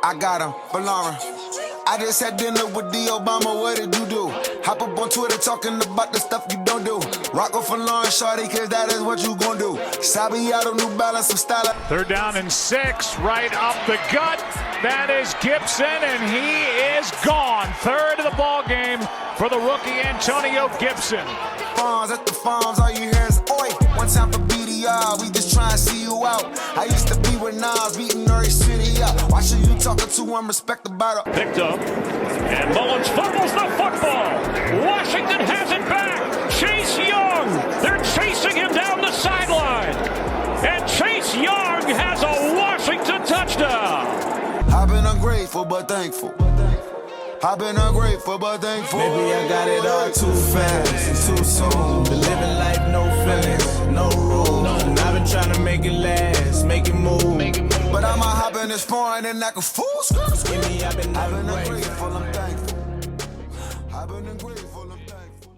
I got him for Lauren. I just had dinner with the Obama, what did you do? Hop up on Twitter talking about the stuff you don't do. Rock off for Lauren, shawty, cause that is what you gon' do. Sabiato, New Balance, some style. 3rd down and 6, right up the gut. That is Gibson, and he is gone. 3rd of the ball game for the rookie Antonio Gibson. Farms at the farms, all you hear is oi. One time for BDR, we just try and see you out. I used to be with Nas, beating Nuri City up. Watching you talking to one respect about it. Picked up, and Mullins fumbles the football. Washington has it back. Chase Young, they're chasing him down the sideline. And Chase Young has a Washington touchdown. I've been ungrateful but thankful. I've been ungrateful but thankful. Maybe I got it all too fast and too soon. Been living life, no feelings, no rules. And I've been trying to make it last, make it move. But I'ma hop in this foreign and like a fool. I've been ungrateful, I'm thankful. I've been ungrateful, I'm thankful.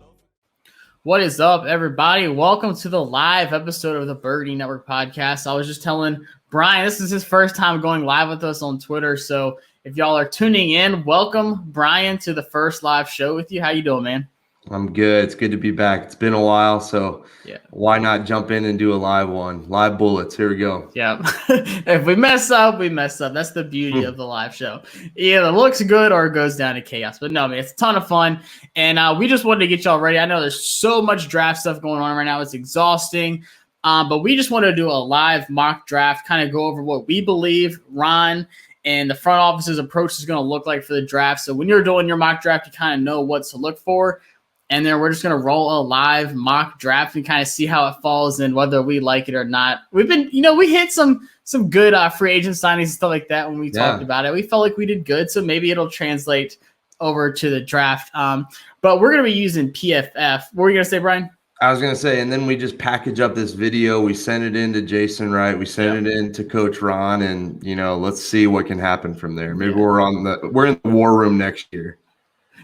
What is up, everybody? Welcome to the live episode of the Birdie Network podcast. I was just telling Brian, this is his first time going live with us on Twitter, so if y'all are tuning in, welcome, Brian, to the first live show with you. How you doing, man? I'm good. It's good to be back. It's been a while, so why not jump in and do a live one? Live bullets. Here we go. Yeah. If we mess up, we mess up. That's the beauty of the live show. Either looks good or it goes down to chaos. But no, man, it's a ton of fun. And we just wanted to get y'all ready. I know there's so much draft stuff going on right now. It's exhausting. But we just wanted to do a live mock draft, kind of go over what we believe Ron and the front office's approach is going to look like for the draft. So when you're doing your mock draft, you kind of know what to look for. And then we're just going to roll a live mock draft and kind of see how it falls and whether we like it or not. We've been, we hit some good free agent signings and stuff like that when we talked about it. We felt like we did good, so maybe it'll translate over to the draft. But we're going to be using PFF. What were you going to say, Brian? I was going to say, and then we just package up this video. We send it in to Jason Wright. We send it in to Coach Ron, and, let's see what can happen from there. Maybe we're in the war room next year.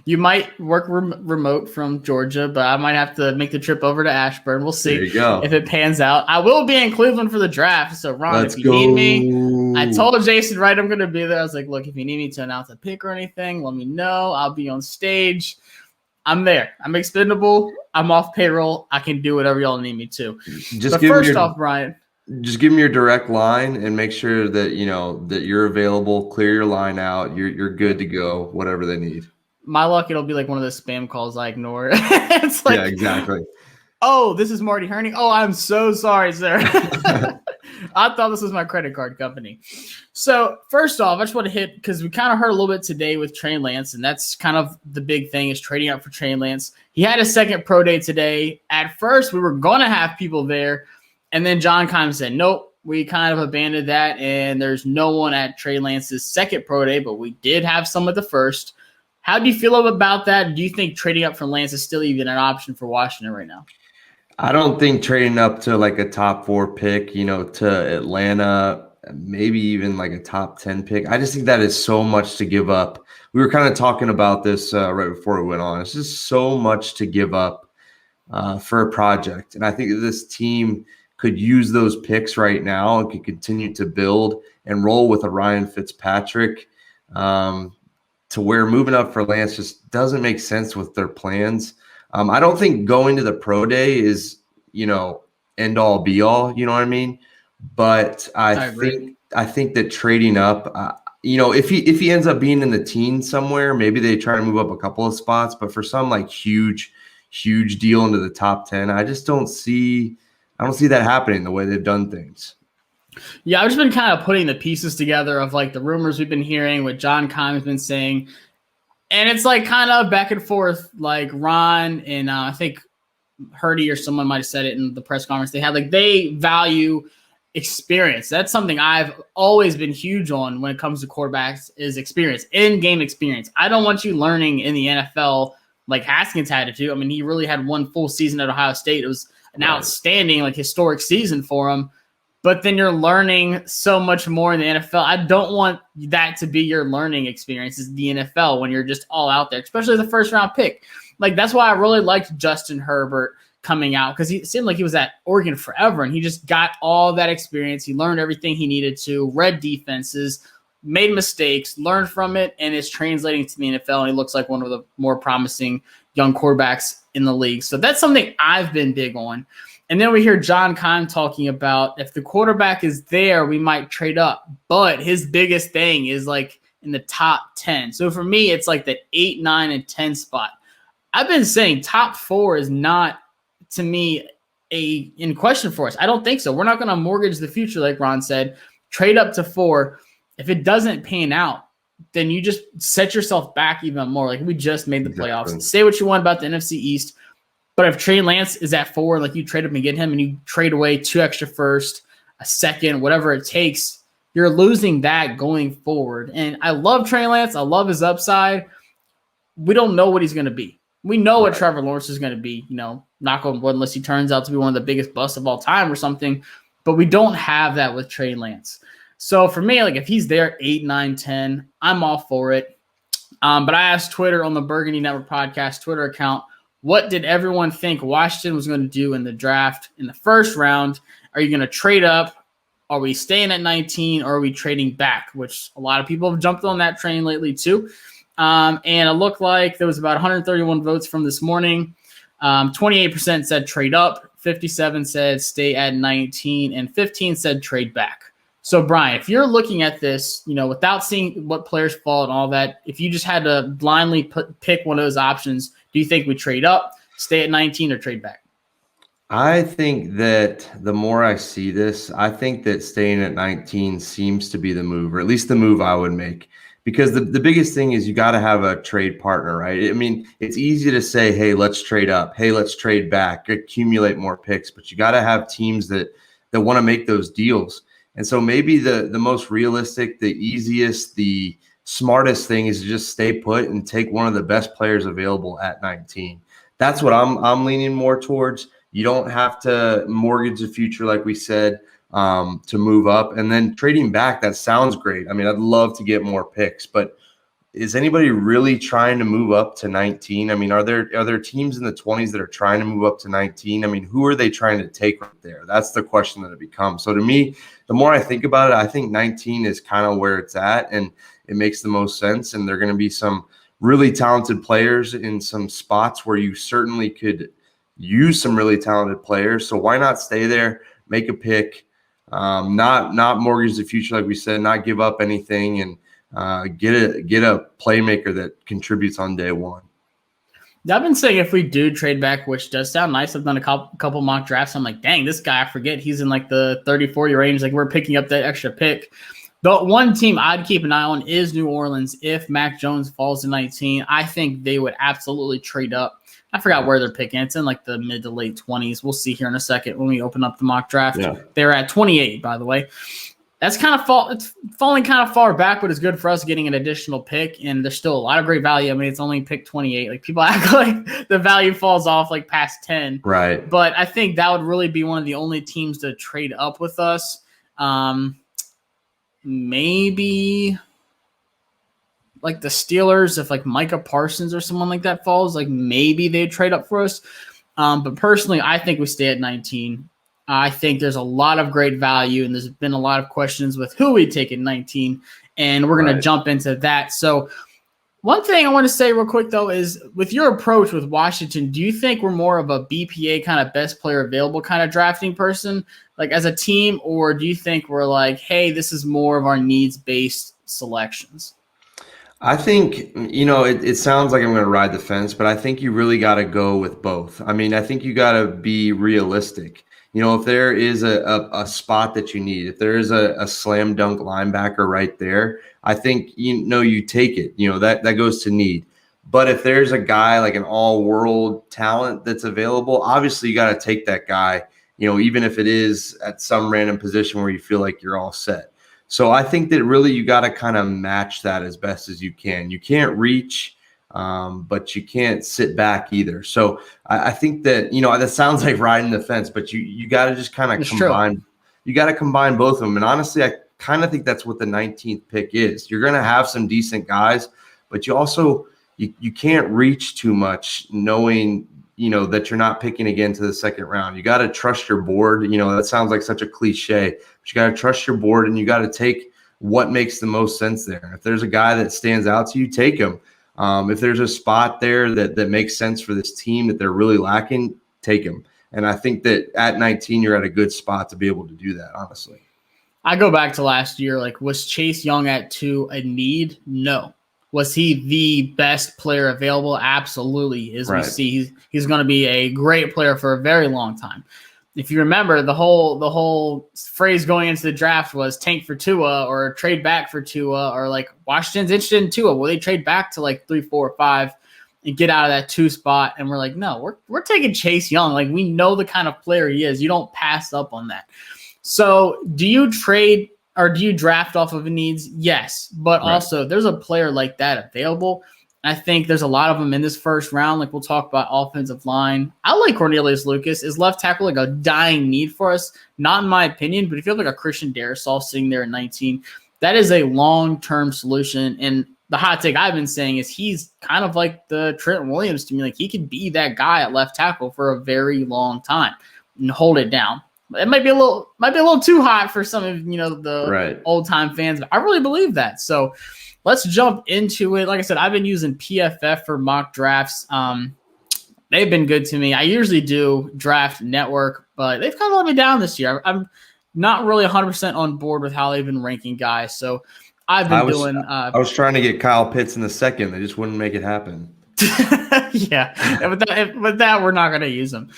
You might work remote from Georgia, but I might have to make the trip over to Ashburn. We'll see if it pans out. I will be in Cleveland for the draft. So, Ron, if you need me, I told Jason Wright I'm going to be there. I was like, look, if you need me to announce a pick or anything, let me know. I'll be on stage. I'm there. I'm expendable. I'm off payroll. I can do whatever y'all need me to. Brian, just give me your direct line and make sure that that you're available. Clear your line out. You're good to go. Whatever they need. My luck, it'll be like one of those spam calls I ignore. It's like, yeah, exactly. Oh, this is Marty Herning. Oh, I'm so sorry, sir. I thought this was my credit card company. So first off, I just want to hit, because we kind of heard a little bit today with Trey Lance, and that's kind of the big thing is trading up for Trey Lance. He had a second pro day today. At first, we were going to have people there, and then John Keim said, nope, we kind of abandoned that, and there's no one at Trey Lance's second pro day, but we did have some at the first. How do you feel about that? Do you think trading up for Lance is still even an option for Washington right now? I don't think trading up to like a top 4 pick, to Atlanta, maybe even like a top 10 pick. I just think that is so much to give up. We were kind of talking about this right before we went on. It's just so much to give up for a project. And I think that this team could use those picks right now and could continue to build and roll with a Ryan Fitzpatrick. To where moving up for Lance just doesn't make sense with their plans. I don't think going to the pro day is, end all be all, you know what I mean? But I think that trading up, if he ends up being in the teens somewhere, maybe they try to move up a couple of spots, but for some like huge deal into the top 10, I don't see that happening the way they've done things. Yeah, I've just been kind of putting the pieces together of like the rumors we've been hearing, what John Keim has been saying. And it's like kind of back and forth, like Ron and I think Hurdy or someone might have said it in the press conference. They value experience. That's something I've always been huge on when it comes to quarterbacks is experience, in-game experience. I don't want you learning in the NFL like Haskins had to do. I mean, he really had one full season at Ohio State. It was an outstanding, like historic season for him. But then you're learning so much more in the NFL. I don't want that to be your learning experience is the NFL when you're just all out there, especially the first round pick. Like, that's why I really liked Justin Herbert coming out because he seemed like he was at Oregon forever, and he just got all that experience. He learned everything he needed to, read defenses, made mistakes, learned from it, and is translating to the NFL, and he looks like one of the more promising young quarterbacks in the league. So that's something I've been big on. And then we hear John Kahn talking about if the quarterback is there, we might trade up. But his biggest thing is like in the top 10. So for me, it's like the 8, 9, and 10 spot. I've been saying top 4 is not, to me, in question for us. I don't think so. We're not going to mortgage the future, like Ron said. Trade up to 4. If it doesn't pan out, then you just set yourself back even more. Like we just made the playoffs. Say what you want about the NFC East. But if Trey Lance is at 4, like you trade up and get him and you trade away 2 extra first, a second, whatever it takes, you're losing that going forward. And I love Trey Lance. I love his upside. We don't know what he's going to be. We know what Trevor Lawrence is going to be, knock on wood, unless he turns out to be one of the biggest busts of all time or something. But we don't have that with Trey Lance. So for me, like if he's there 8, 9, 10, I'm all for it. But I asked Twitter on the Burgundy Network podcast Twitter account, what did everyone think Washington was going to do in the draft in the first round? Are you going to trade up? Are we staying at 19 or are we trading back? Which a lot of people have jumped on that train lately too. And it looked like there was about 131 votes from this morning. 28% said trade up, 57 said stay at 19, and 15 said trade back. So, Brian, if you're looking at this, without seeing what players fall and all that, if you just had to blindly pick one of those options, do you think we trade up, stay at 19, or trade back? I think that the more I see this, I think that staying at 19 seems to be the move, or at least the move I would make. Because the biggest thing is you got to have a trade partner, right? I mean, it's easy to say, hey, let's trade up. Hey, let's trade back, accumulate more picks. But you got to have teams that want to make those deals. And so maybe the most realistic, the easiest, the smartest thing is to just stay put and take one of the best players available at 19. That's what I'm leaning more towards. You don't have to mortgage the future, like we said, to move up. And then trading back, that sounds great. I mean, I'd love to get more picks, but is anybody really trying to move up to 19? I mean, are there teams in the 20s that are trying to move up to 19? I mean, who are they trying to take right there? That's the question that it becomes. So to me, the more I think about it, I think 19 is kind of where it's at, and it makes the most sense. And there are going to be some really talented players in some spots where you certainly could use some really talented players. So why not stay there, make a pick, not mortgage the future, like we said, not give up anything, and get a playmaker that contributes on day one. I've been saying if we do trade back, which does sound nice. I've done a couple mock drafts. I'm like, dang, this guy, I forget he's in like the 30-40 range. Like we're picking up that extra pick. The one team I'd keep an eye on is New Orleans. If Mac Jones falls to 19, I think they would absolutely trade up. I forgot where they're picking. It's in like the mid to late 20s. We'll see here in a second when we open up the mock draft. Yeah. They're at 28, by the way. That's kind of it's falling kind of far back, but it's good for us getting an additional pick. And there's still a lot of great value. I mean, it's only pick 28. Like people act like the value falls off like past 10. Right. But I think that would really be one of the only teams to trade up with us. Maybe like the Steelers, if like Micah Parsons or someone like that falls, like maybe they'd trade up for us. But personally, I think we stay at 19. I think there's a lot of great value, and there's been a lot of questions with who we take at 19, and we're going to jump into that. So one thing I want to say real quick, though, is with your approach with Washington, do you think we're more of a BPA kind of best player available kind of drafting person, like as a team, or do you think we're like, hey, this is more of our needs-based selections? I think, it sounds like I'm going to ride the fence, but I think you really got to go with both. I mean, I think you got to be realistic. If there is a spot that you need, if there is a slam dunk linebacker right there, I think, you take it, that goes to need. But if there's a guy like an all-world talent that's available, obviously you got to take that guy, even if it is at some random position where you feel like you're all set. So I think that really you got to kind of match that as best as you can. You can't reach, but you can't sit back either. So I think that, that sounds like riding the fence, but you got to just kind of combine. True. You got to combine both of them. And honestly, I kind of think that's what the 19th pick is. You're going to have some decent guys, but you also you can't reach too much knowing, that you're not picking again to the second round. You got to trust your board. That sounds like such a cliche, but you got to trust your board, and you got to take what makes the most sense there. If there's a guy that stands out to you, take him. If there's a spot there that makes sense for this team that they're really lacking, take him. And I think that at 19, you're at a good spot to be able to do that, honestly. I go back to last year. Like, was Chase Young at 2 a need? No. Was he the best player available? Absolutely. As we see, he's going to be a great player for a very long time. If you remember, the whole phrase going into the draft was tank for Tua or trade back for Tua, or like Washington's interested in Tua. Will they trade back to like 3, 4, or 5 and get out of that 2 spot? And we're like, no, we're taking Chase Young. Like, we know the kind of player he is. You don't pass up on that. So do you trade or do you draft off of needs? Yes. But also there's a player like that available. I think there's a lot of them in this first round. Like, we'll talk about offensive line. I like Cornelius Lucas. Is left tackle like a dying need for us? Not in my opinion, but if you have like a Christian Darrisaw sitting there at 19, that is a long-term solution. And the hot take I've been saying is he's kind of like the Trent Williams to me. Like, he could be that guy at left tackle for a very long time and hold it down. It might be a little too hot for some of the old time fans, but I really believe that. So let's jump into it. Like I said, I've been using PFF for mock drafts. They've been good to me. I usually do Draft Network, but they've kind of let me down this year. I'm not really 100% on board with how they've been ranking guys. So I've been doing. I was trying to get Kyle Pitts in the second. They just wouldn't make it happen. Yeah, with that, we're not going to use them.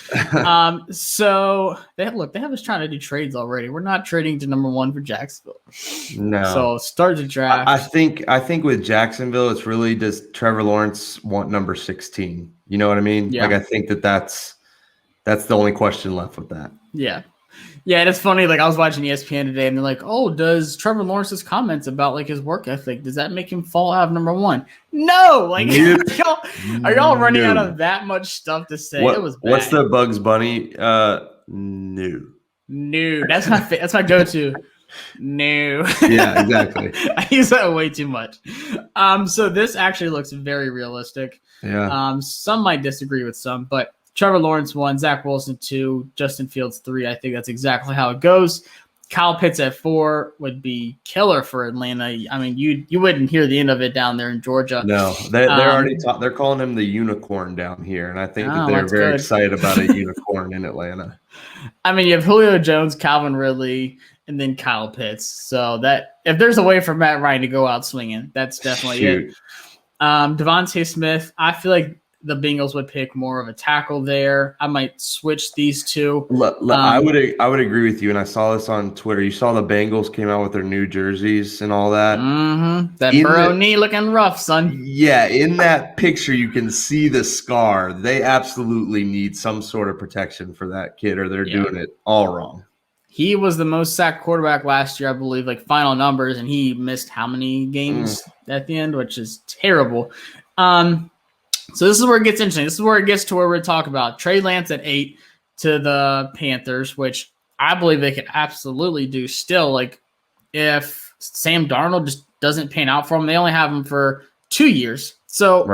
So they have us trying to do trades already. We're not trading to number 1 for Jacksonville. No. So start the draft. I think with Jacksonville, it's really, does Trevor Lawrence want number 16? You know what I mean? Yeah. Like, I think that's the only question left with that. Yeah. Yeah, and it's funny. Like, I was watching ESPN today, and they're like, "Oh, does Trevor Lawrence's comments about like his work ethic, does that make him fall out of number 1?" No, like, are y'all running out of that much stuff to say? It was bad. What's the Bugs Bunny? No. That's my go-to. No. Yeah, exactly. I use that way too much. So this actually looks very realistic. Yeah. Some might disagree with some, but Trevor Lawrence 1, Zach Wilson 2, Justin Fields 3. I think that's exactly how it goes. Kyle Pitts at 4 would be killer for Atlanta. I mean, you wouldn't hear the end of it down there in Georgia. No, they're already they're calling him the unicorn down here, and I think that they're very excited about a unicorn in Atlanta. I mean, you have Julio Jones, Calvin Ridley, and then Kyle Pitts. So that if there's a way for Matt Ryan to go out swinging, that's definitely it. Devontae Smith, I feel like the Bengals would pick more of a tackle there. I might switch these two. I would agree with you, and I saw this on Twitter. You saw the Bengals came out with their new jerseys and all that. Mm-hmm. That Burrow knee looking rough, son. Yeah, in that picture you can see the scar. They absolutely need some sort of protection for that kid, or they're doing it all wrong. He was the most sacked quarterback last year, I believe, like final numbers, and he missed how many games at the end, which is terrible. So this is where it gets interesting. This is where it gets to where we're talking about Trey Lance at 8 to the Panthers, which I believe they could absolutely do still. Like, if Sam Darnold just doesn't pan out for them, they only have him for 2 years. So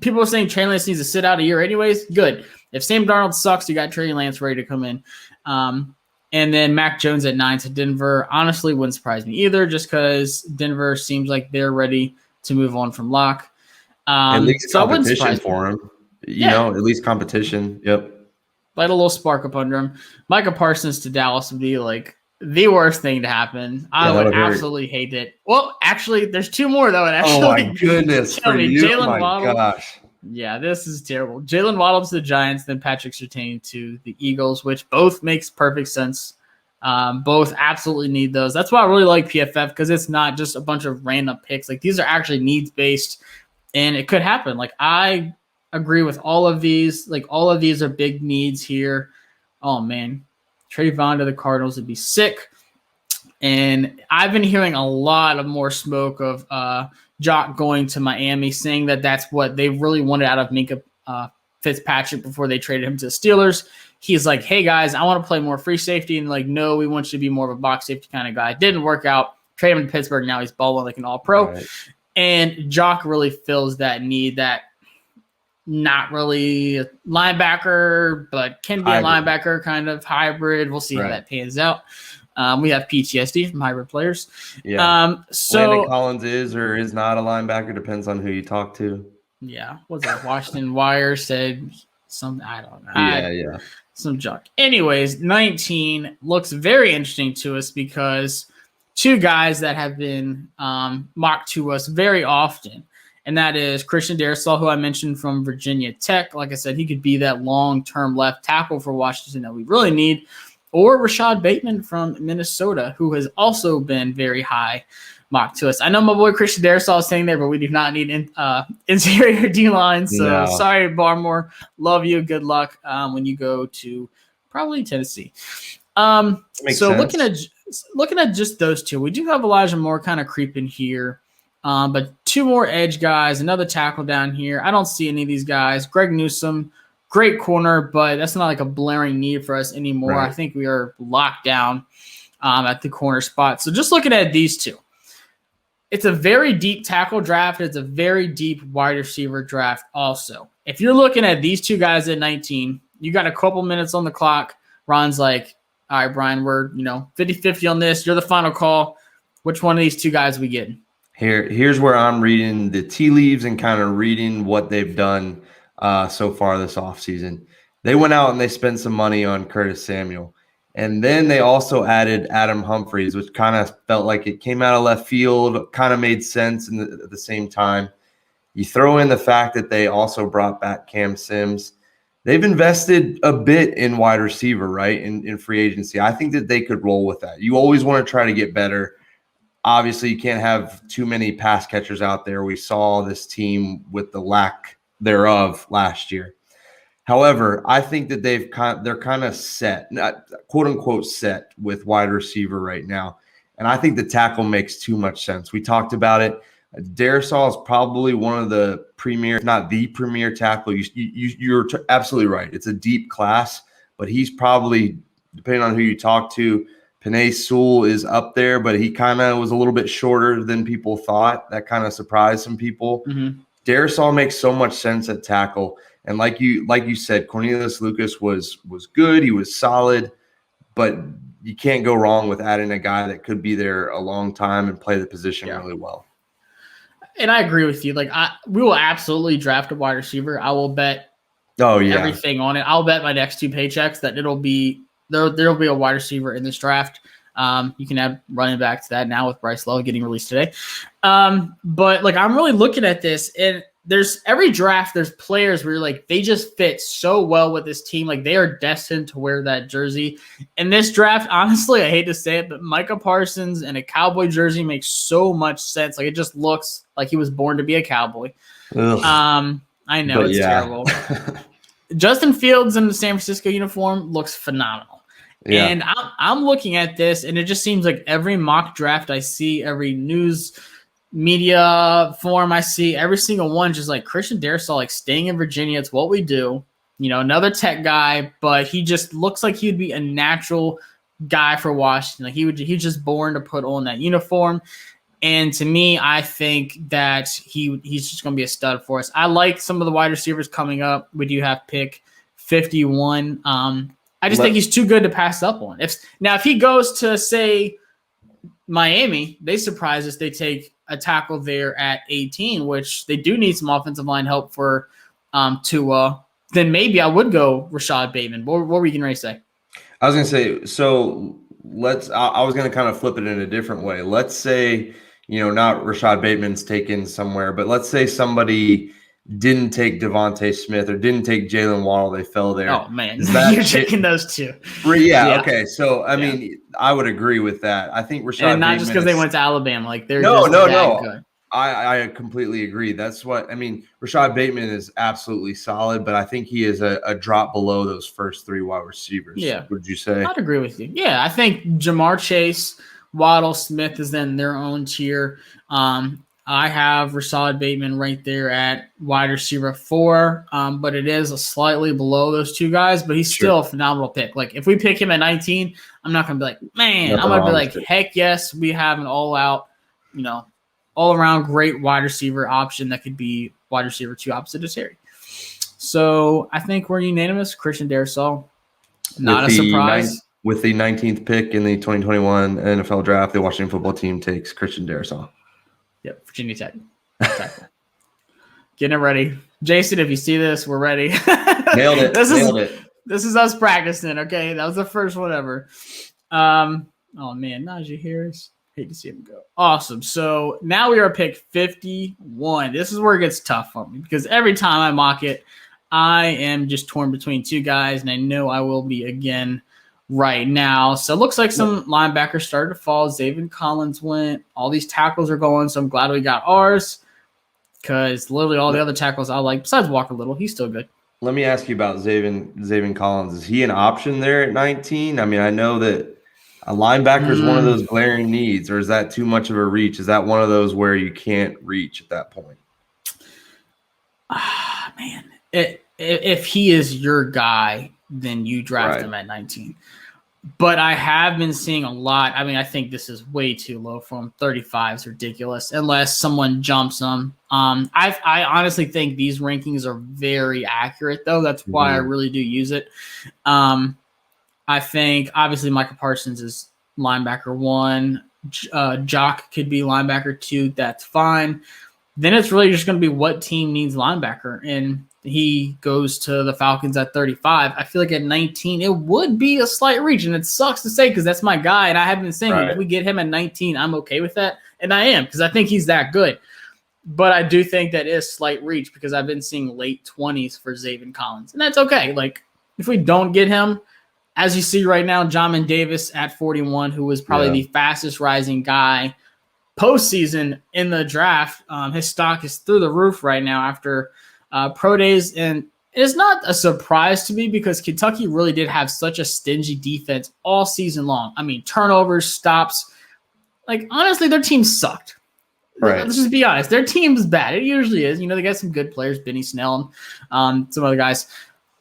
people are saying Trey Lance needs to sit out a year anyways. Good. If Sam Darnold sucks, you got Trey Lance ready to come in. And then Mac Jones at 9 to Denver. Honestly, wouldn't surprise me either, just because Denver seems like they're ready to move on from Locke. At least competition for him. You know, at least competition. Yep. Light a little spark up under him. Micah Parsons to Dallas would be like the worst thing to happen. I would absolutely hate it. Well, actually, there's 2 more though. And actually, oh my goodness! For you, Jalen Waddle. Gosh. Yeah, this is terrible. Jalen Waddle to the Giants, then Patrick Surtain to the Eagles, which both makes perfect sense. Both absolutely need those. That's why I really like PFF, because it's not just a bunch of random picks. Like, these are actually needs based. And it could happen. Like, I agree with all of these. Like, all of these are big needs here. Oh, man. Trayvon to the Cardinals would be sick. And I've been hearing a lot of more smoke of Jock going to Miami, saying that that's what they really wanted out of Minkah Fitzpatrick before they traded him to the Steelers. He's like, hey, guys, I want to play more free safety. And like, no, we want you to be more of a box safety kind of guy. It didn't work out. Trade him to Pittsburgh. Now he's balling like an all-pro. Right. And Jock really fills that need, that not really a linebacker, but can be a linebacker kind of hybrid. We'll see how that pans out. We have PTSD from hybrid players. Yeah. So Landon Collins is or is not a linebacker, depends on who you talk to. yeah, what's that? Washington Wire said some, I don't know. Yeah. Some junk. Anyways, 19 looks very interesting to us because two guys that have been mocked to us very often, and that is Christian Darrisaw, who I mentioned from Virginia Tech. Like I said, he could be that long-term left tackle for Washington that we really need, or Rashad Bateman from Minnesota, who has also been very high mocked to us. I know my boy Christian Darrisaw is saying there, but we do not need interior D-line. So sorry, Barmore. Love you. Good luck when you go to probably Tennessee. So sense. looking at just those two, we do have Elijah Moore kind of creeping here. But two more edge guys, another tackle down here. I don't see any of these guys. Greg Newsome, great corner, but that's not like a blaring need for us anymore. Right. I think we are locked down at the corner spot. So just looking at these two, it's a very deep tackle draft. It's a very deep wide receiver draft also. If you're looking at these two guys at 19, you got a couple minutes on the clock. Ron's like, all right, Brian, we're 50-50 on this. You're the final call. Which one of these two guys are we getting? Here's where I'm reading the tea leaves and kind of reading what they've done so far this offseason. They went out and they spent some money on Curtis Samuel. And then they also added Adam Humphries, which kind of felt like it came out of left field, kind of made sense at the same time. You throw in the fact that they also brought back Cam Sims. They've invested a bit in wide receiver, right, in free agency. I think that they could roll with that. You always want to try to get better. Obviously, you can't have too many pass catchers out there. We saw this team with the lack thereof last year. However, I think that they're kind of set, quote unquote set with wide receiver right now. And I think the tackle makes too much sense. We talked about it. Darrisaw is probably one of the premier, if not the premier tackle. You're absolutely right. It's a deep class, but he's probably, depending on who you talk to, Penei Sewell is up there, but he kind of was a little bit shorter than people thought. That kind of surprised some people. Mm-hmm. Darrisaw makes so much sense at tackle. And like you said, Cornelius Lucas was good. He was solid, but you can't go wrong with adding a guy that could be there a long time and play the position really well. And I agree with you. Like we will absolutely draft a wide receiver. I will bet everything on it. I'll bet my next two paychecks that there'll be a wide receiver in this draft. You can add running back to that now with Bryce Love getting released today. But like I'm really looking at this, and there's every draft, there's players where you're like, they just fit so well with this team. Like they are destined to wear that jersey. In this draft, honestly, I hate to say it, but Micah Parsons in a Cowboy jersey makes so much sense. Like it just looks like he was born to be a Cowboy. I know, but it's terrible. Justin Fields in the San Francisco uniform looks phenomenal. Yeah. And I'm looking at this, and it just seems like every mock draft I see, every news media forum I see, every single one just like Christian Darrisaw, like staying in Virginia. It's what we do. Another tech guy, but he just looks like he'd be a natural guy for Washington. Like he's just born to put on that uniform. And to me, I think that he's just going to be a stud for us. I like some of the wide receivers coming up. We do have pick 51. I just think he's too good to pass up on. If he goes to, say, Miami, they surprise us. They take a tackle there at 18, which they do need some offensive line help for Tua. Then maybe I would go Rashad Bateman. What were you going to say? I was going to say, so I was going to kind of flip it in a different way. Let's say, not Rashad Bateman's taken somewhere, but let's say somebody didn't take Devontae Smith or didn't take Jalen Waddle. They fell there. Oh, man. You're taking those two. Yeah. Okay. So, I mean, I would agree with that. I think Rashad and not Bateman just because they went to Alabama. Like, they're no. good. I completely agree. That's what – I mean, Rashad Bateman is absolutely solid, but I think he is a drop below those first three wide receivers. Yeah. Would you say? I'd agree with you. Yeah, I think Jamar Chase, Waddle, Smith is in their own tier. I have Rashad Bateman right there at wide receiver 4, but it is slightly below those two guys, but he's still a phenomenal pick. Like, if we pick him at 19, I'm not going to be like, man, I'm going to be like, heck yes, we have an all-out, all-around great wide receiver option that could be wide receiver 2 opposite of Terry. So I think we're unanimous. Christian Darrisaw, not a surprise. With the 19th pick in the 2021 NFL Draft, the Washington football team takes Christian Darrisaw. Yep, Virginia Tech. Exactly. Getting it ready. Jason, if you see this, we're ready. Nailed it. Nailed it. This is us practicing, okay? That was the first one ever. Oh, man, Najee Harris. Hate to see him go. Awesome. So now we are pick 51. This is where it gets tough for me because every time I mock it, I am just torn between two guys, and I know I will be again right now. So it looks like some linebackers started to fall. Zaven Collins went. All these tackles are going, so I'm glad we got ours because literally all the other tackles I like, besides Walker Little, he's still good. Let me ask you about Zaven Collins. Is he an option there at 19? I mean, I know that a linebacker is one of those glaring needs, or is that too much of a reach? Is that one of those where you can't reach at that point? Man. If he is your guy, then you draft him at 19. But I have been seeing a lot. I mean, I think this is way too low for him. 35 is ridiculous unless someone jumps him. I honestly think these rankings are very accurate, though. That's why I really do use it. I think, obviously, Michael Parsons is linebacker 1. Jock could be linebacker 2. That's fine. Then it's really just going to be what team needs linebacker. And he goes to the Falcons at 35. I feel like at 19, it would be a slight reach. And it sucks to say because that's my guy. And I have been saying if we get him at 19, I'm okay with that. And I am because I think he's that good. But I do think that is slight reach because I've been seeing late 20s for Zaven Collins. And that's okay. Like, if we don't get him, as you see right now, Jamin Davis at 41, who was probably the fastest rising guy postseason in the draft. His stock is through the roof right now after pro days. And it's not a surprise to me because Kentucky really did have such a stingy defense all season long. I mean, turnovers, stops. Like, honestly, their team sucked. Right. Let's just be honest. Their team is bad. It usually is. You know, they got some good players, Benny Snell and some other guys.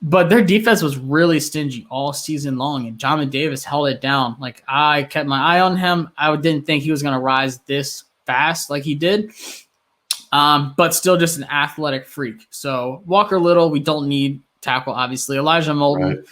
But their defense was really stingy all season long, and Jamin Davis held it down. Like, I kept my eye on him. I didn't think he was going to rise this fast like he did, but still just an athletic freak. So Walker Little, we don't need tackle, obviously. Elijah Molden,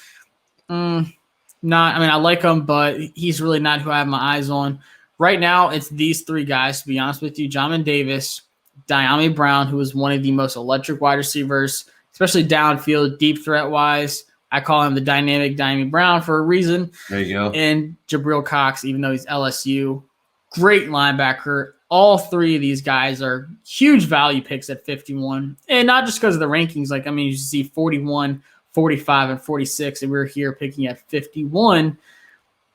I like him, but he's really not who I have my eyes on. Right now, it's these three guys, to be honest with you. Jamin Davis, Dyami Brown, who is one of the most electric wide receivers, especially downfield, deep threat-wise. I call him the dynamic Dyami Brown for a reason. There you go. And Jabril Cox, even though he's LSU, great linebacker. All three of these guys are huge value picks at 51. And not just because of the rankings. Like, I mean, you see 41, 45, and 46, and we're here picking at 51.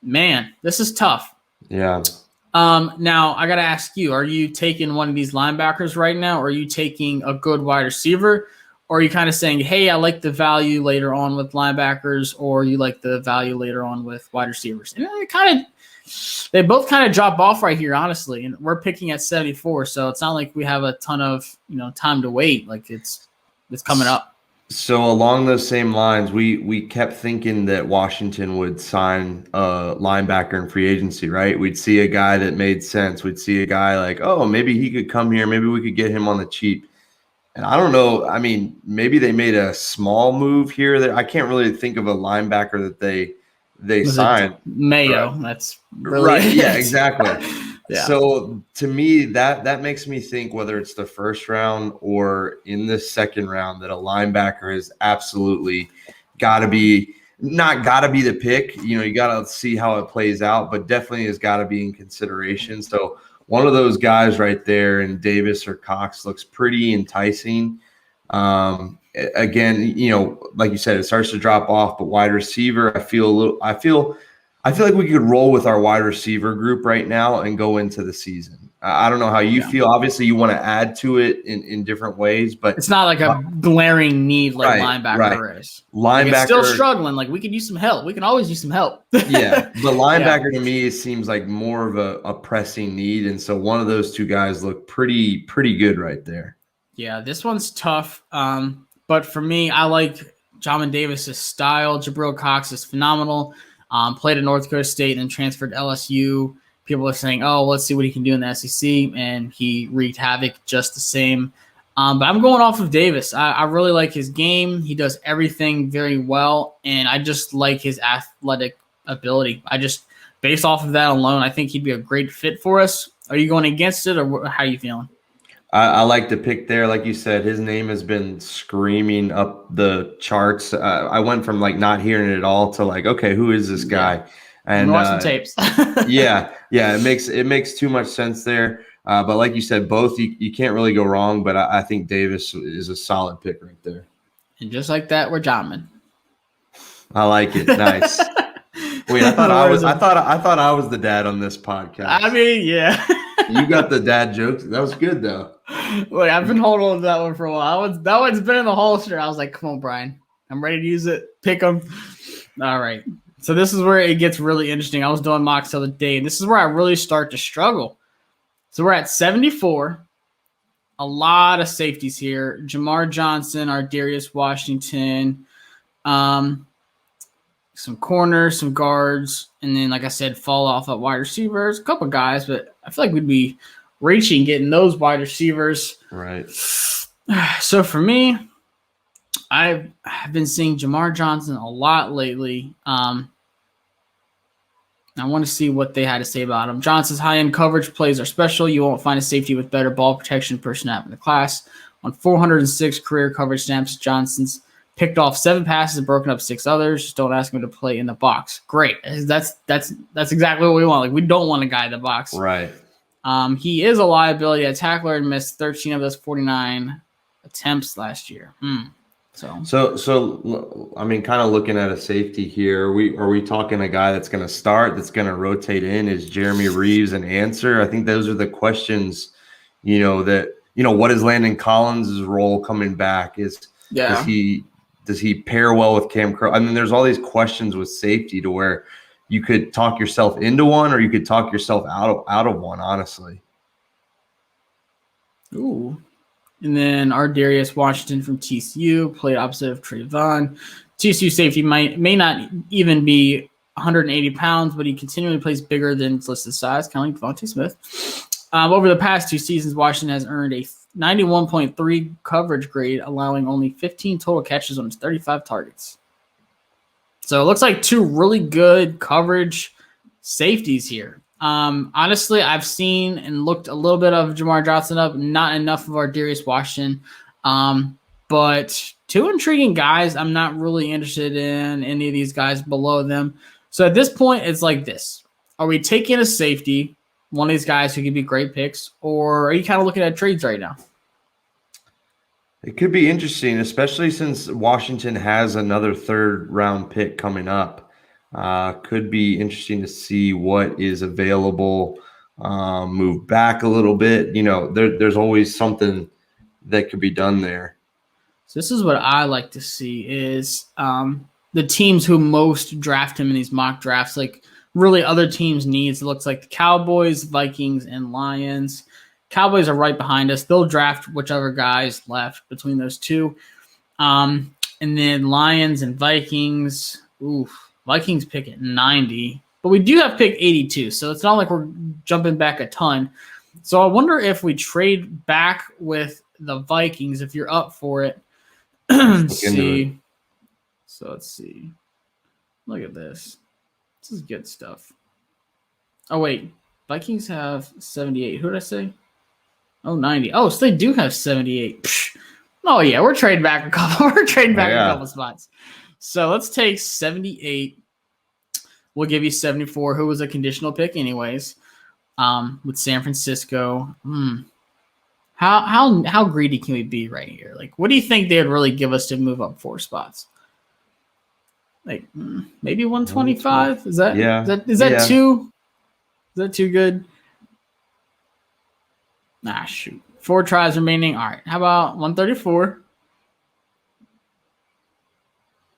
Man, this is tough. Yeah. Now, I got to ask you, are you taking one of these linebackers right now, or are you taking a good wide receiver? Or are you kind of saying, hey, I like the value later on with linebackers, or you like the value later on with wide receivers? And they both kind of drop off right here, honestly. And we're picking at 74, so it's not like we have a ton of time to wait. Like it's coming up. So along those same lines, we kept thinking that Washington would sign a linebacker in free agency, right? We'd see a guy that made sense. We'd see a guy like, oh, maybe he could come here. Maybe we could get him on the cheap. And I don't know. I mean, maybe they made a small move here. I can't really think of a linebacker that they signed. Mayo. Right. That's really right. Yeah, exactly. Yeah. So to me, that makes me think whether it's the first round or in the second round that a linebacker is absolutely got to be the pick. You got to see how it plays out, but definitely has got to be in consideration. So one of those guys right there in Davis or Cox looks pretty enticing. Again, like you said, it starts to drop off, but wide receiver, I feel like we could roll with our wide receiver group right now and go into the season. I don't know how you feel. Obviously, you want to add to it in different ways, but it's not like a glaring need like linebacker is. Linebacker it's still struggling. Like we could use some help. We can always use some help. Yeah, but linebacker to me seems like more of a pressing need, and so one of those two guys look pretty good right there. Yeah, this one's tough. But for me, I like Jamin Davis's style. Jabril Cox is phenomenal. Played at North Dakota State and transferred to LSU. People are saying, oh, let's see what he can do in the SEC, and he wreaked havoc just the same. But I'm going off of Davis. I really like his game. He does everything very well, and I just like his athletic ability. I just, based off of that alone, I think he'd be a great fit for us. Are you going against it, or how are you feeling? I like the pick there. Like you said, his name has been screaming up the charts. I went from like not hearing it at all to like, okay, who is this guy? And watch some tapes. yeah, it makes too much sense there. But like you said, both you can't really go wrong. But I think Davis is a solid pick right there. And just like that, we're Johnman. I like it. Nice. Wait, I thought I was the dad on this podcast. I mean, yeah. You got the dad jokes. That was good though. Look, I've been holding on to that one for a while. That one's been in the holster. I was like, come on, Brian. I'm ready to use it. Pick them. All right. So this is where it gets really interesting. I was doing mocks the other day, and this is where I really start to struggle. So we're at 74. A lot of safeties here. Jamar Johnson, Ardarius Washington, some corners, some guards, and then, like I said, fall off at wide receivers. A couple guys, but I feel like we'd be reaching getting those wide receivers. Right. So for me, I've been seeing Jamar Johnson a lot lately. I want to see what they had to say about him. Johnson's high-end coverage plays are special. You won't find a safety with better ball protection per snap in the class. On 406 career coverage snaps, Johnson's picked off 7 passes and broken up 6 others. Just don't ask him to play in the box. Great. That's exactly what we want. Like, we don't want a guy in the box. Right. He is a liability at tackler and missed 13 of those 49 attempts last year. So I mean, kind of looking at a safety here. Are we talking a guy that's going to start, that's going to rotate in? Is Jeremy Reeves an answer? I think those are the questions. What is Landon Collins' role coming back? Does he pair well with Cam Crow? I mean, there's all these questions with safety to where you could talk yourself into one, or you could talk yourself out of one. Honestly. Ooh. And then Ardarius Washington from TCU played opposite of Trayvon. TCU safety may not even be 180 pounds, but he continually plays bigger than his listed size, kind of like Devontae Smith. Over the past 2 seasons, Washington has earned a 91.3 coverage grade, allowing only 15 total catches on his 35 targets. So it looks like 2 really good coverage safeties here. Honestly, I've seen and looked a little bit of Jamar Johnson up, not enough of Ardarius Washington. But 2 intriguing guys. I'm not really interested in any of these guys below them. So at this point, it's like this. Are we taking a safety, one of these guys who could be great picks, or are you kind of looking at trades right now? It could be interesting, especially since Washington has another 3rd-round pick coming up. Could be interesting to see what is available, move back a little bit. There's always something that could be done there. So this is what I like to see is the teams who most draft him in these mock drafts, like really other teams' needs. It looks like the Cowboys, Vikings, and Lions. Cowboys are right behind us. They'll draft whichever guys left between those 2. And then Lions and Vikings. Oof. Vikings pick at 90, but we do have pick 82, so it's not like we're jumping back a ton. So I wonder if we trade back with the Vikings, if you're up for it. See. So let's see. Look at this. This is good stuff. Oh, wait. Vikings have 78. Who did I say? Oh, 90. Oh, so they do have 78. Psh. Oh, yeah. We're trading back a couple. A couple spots. So let's take 78. We'll give you 74, who was a conditional pick anyways, with San Francisco. How greedy can we be right here? Like, what do you think they would really give us to move up 4 spots? Like, maybe 125? Is that too? Is that too good? Ah, shoot. 4 tries remaining. All right. How about 134?